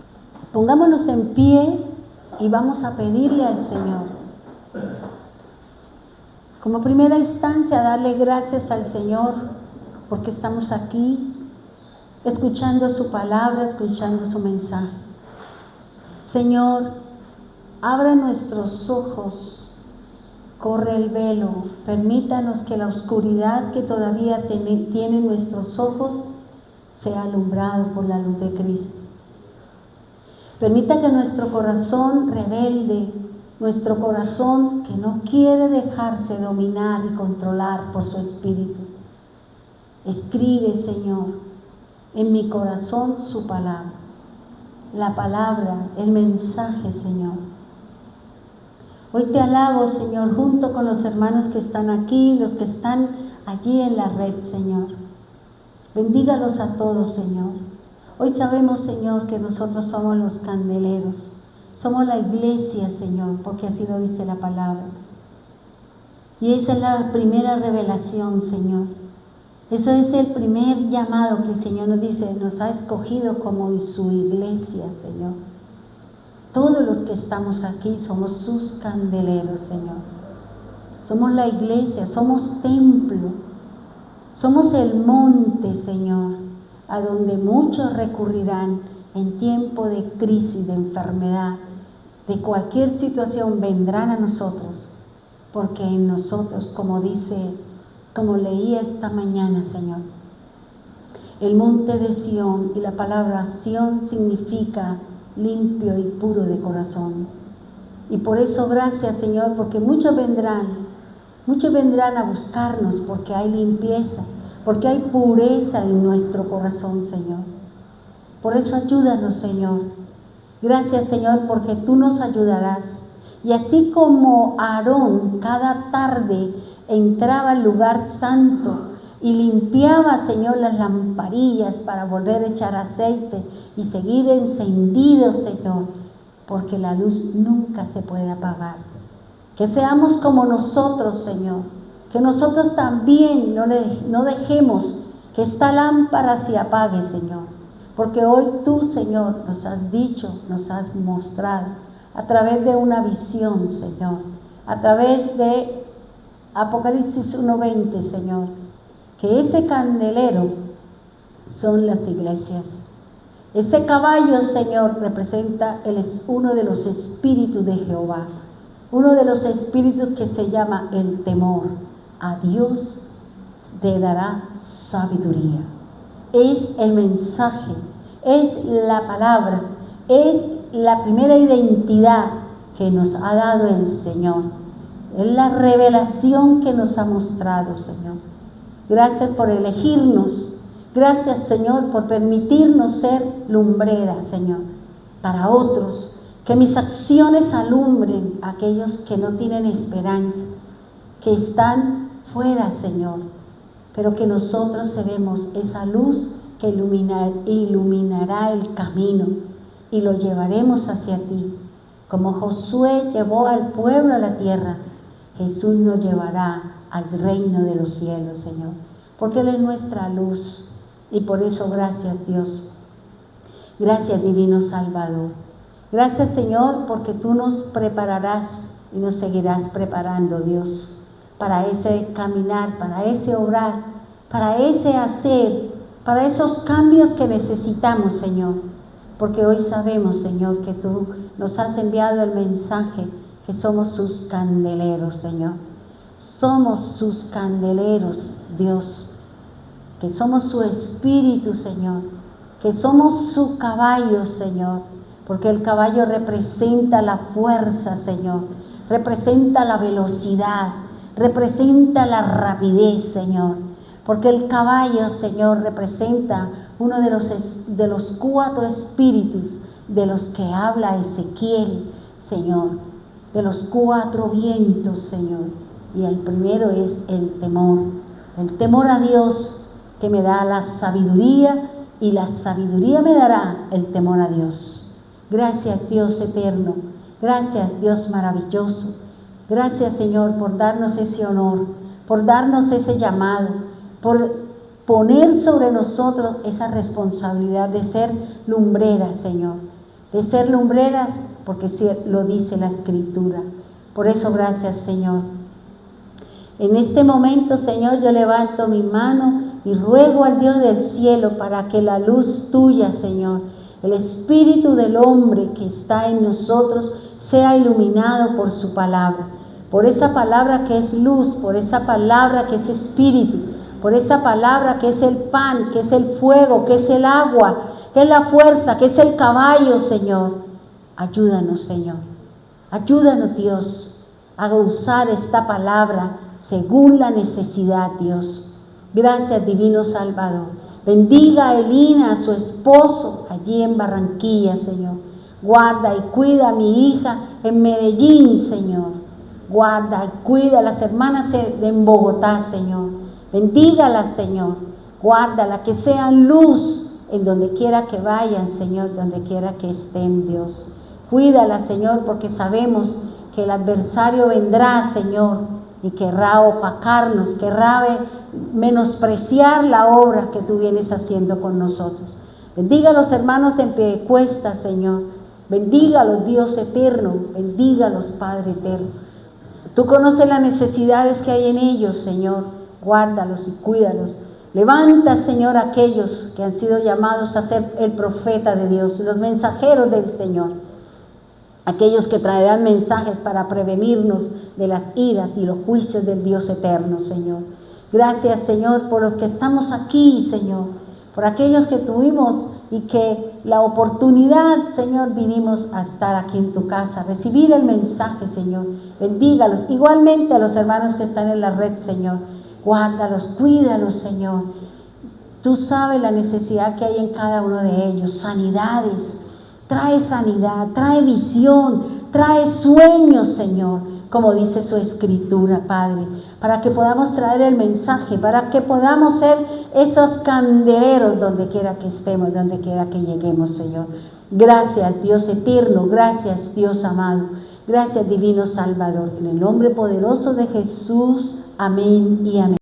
Pongámonos en pie y vamos a pedirle al Señor. Como primera instancia, darle gracias al Señor porque estamos aquí escuchando su palabra, escuchando su mensaje. Señor, abre nuestros ojos. Corre el velo, permítanos que la oscuridad que todavía tienen nuestros ojos sea alumbrado por la luz de Cristo. Permita que nuestro corazón rebelde, nuestro corazón que no quiere dejarse dominar y controlar por su espíritu, escribe, Señor, en mi corazón su palabra, la palabra, el mensaje, Señor. Hoy te alabo, Señor, junto con los hermanos que están aquí, los que están allí en la red, Señor. Bendígalos a todos, Señor. Hoy sabemos, Señor, que nosotros somos los candeleros. Somos la iglesia, Señor, porque así lo dice la palabra. Y esa es la primera revelación, Señor. Ese es el primer llamado que el Señor nos dice, nos ha escogido como su iglesia, Señor. Todos los que estamos aquí somos sus candeleros, Señor. Somos la iglesia, somos templo. Somos el monte, Señor, a donde muchos recurrirán en tiempo de crisis, de enfermedad, de cualquier situación, vendrán a nosotros. Porque en nosotros, como leí esta mañana, Señor, el monte de Sión, y la palabra Sión significa limpio y puro de corazón. Y por eso gracias, Señor, porque muchos vendrán a buscarnos, porque hay limpieza, porque hay pureza en nuestro corazón, Señor. Por eso ayúdanos, Señor. Gracias, Señor, porque tú nos ayudarás. Y así como Aarón cada tarde entraba al lugar santo y limpiaba, Señor, las lamparillas para volver a echar aceite y seguir encendido, Señor, porque la luz nunca se puede apagar. Que seamos como nosotros, Señor, que nosotros también no dejemos que esta lámpara se apague, Señor, porque hoy tú, Señor, nos has dicho, nos has mostrado a través de una visión, Señor, a través de Apocalipsis 1:20, Señor, que ese candelero son las iglesias. Ese caballo, Señor, representa, él es uno de los espíritus de Jehová, uno de los espíritus que se llama el temor. A Dios te dará sabiduría. Es el mensaje, es la palabra, es la primera identidad que nos ha dado el Señor. Es la revelación que nos ha mostrado, Señor. Gracias por elegirnos. Gracias, Señor, por permitirnos ser lumbreras, Señor, para otros. Que mis acciones alumbren a aquellos que no tienen esperanza, que están fuera, Señor, pero que nosotros seremos esa luz que iluminará el camino y lo llevaremos hacia ti. Como Josué llevó al pueblo a la tierra, Jesús nos llevará al reino de los cielos, Señor, porque Él es nuestra luz. Y por eso, gracias, Dios. Gracias, divino Salvador. Gracias, Señor, porque tú nos prepararás y nos seguirás preparando, Dios, para ese caminar, para ese obrar, para ese hacer, para esos cambios que necesitamos, Señor. Porque hoy sabemos, Señor, que tú nos has enviado el mensaje que somos sus candeleros, Señor. Somos sus candeleros, Dios. Que somos su espíritu, Señor. Que somos su caballo, Señor. Porque el caballo representa la fuerza, Señor. Representa la velocidad. Representa la rapidez, Señor. Porque el caballo, Señor, representa uno de los 4 espíritus de los que habla Ezequiel, Señor. De los 4 vientos, Señor. Y el primero es el temor a Dios, que me da la sabiduría, y la sabiduría me dará el temor a Dios. Gracias, Dios eterno. Gracias, Dios maravilloso. Gracias, Señor, por darnos ese honor, por darnos ese llamado, por poner sobre nosotros esa responsabilidad de ser lumbreras, Señor. De ser lumbreras, porque lo dice la Escritura. Por eso, gracias, Señor. En este momento, Señor, yo levanto mi mano y ruego al Dios del cielo para que la luz tuya, Señor, el espíritu del hombre que está en nosotros, sea iluminado por su palabra. Por esa palabra que es luz, por esa palabra que es espíritu, por esa palabra que es el pan, que es el fuego, que es el agua, que es la fuerza, que es el caballo, Señor. Ayúdanos, Señor. Ayúdanos, Dios, a usar esta palabra según la necesidad, Dios. Gracias, divino Salvador. Bendiga a Elina, a su esposo, allí en Barranquilla, Señor. Guarda y cuida a mi hija en Medellín, Señor. Guarda y cuida a las hermanas en Bogotá, Señor. Bendígalas, Señor. Guárdala, que sean luz en donde quiera que vayan, Señor, donde quiera que estén, Dios. Cuídala, Señor, porque sabemos que el adversario vendrá, Señor, y querrá opacarnos, querrá menospreciar la obra que tú vienes haciendo con nosotros. Bendiga a los hermanos en Piedecuesta, Señor. Bendígalos, Dios eterno. Bendígalos, Padre eterno. Tú conoces las necesidades que hay en ellos, Señor. Guárdalos y cuídalos. Levanta, Señor, a aquellos que han sido llamados a ser el profeta de Dios, los mensajeros del Señor. Aquellos que traerán mensajes para prevenirnos de las iras y los juicios del Dios eterno, Señor. Gracias, Señor, por los que estamos aquí, Señor. Por aquellos que tuvimos y que la oportunidad, Señor, vinimos a estar aquí en tu casa, recibir el mensaje, Señor. Bendígalos. Igualmente a los hermanos que están en la red, Señor. Guárdalos, cuídalos, Señor. Tú sabes la necesidad que hay en cada uno de ellos. Sanidades. Trae sanidad, trae visión, trae sueños, Señor, como dice su Escritura, Padre, para que podamos traer el mensaje, para que podamos ser esos candeleros donde quiera que estemos, donde quiera que lleguemos, Señor. Gracias, Dios eterno, gracias, Dios amado, gracias, divino Salvador. En el nombre poderoso de Jesús, amén y amén.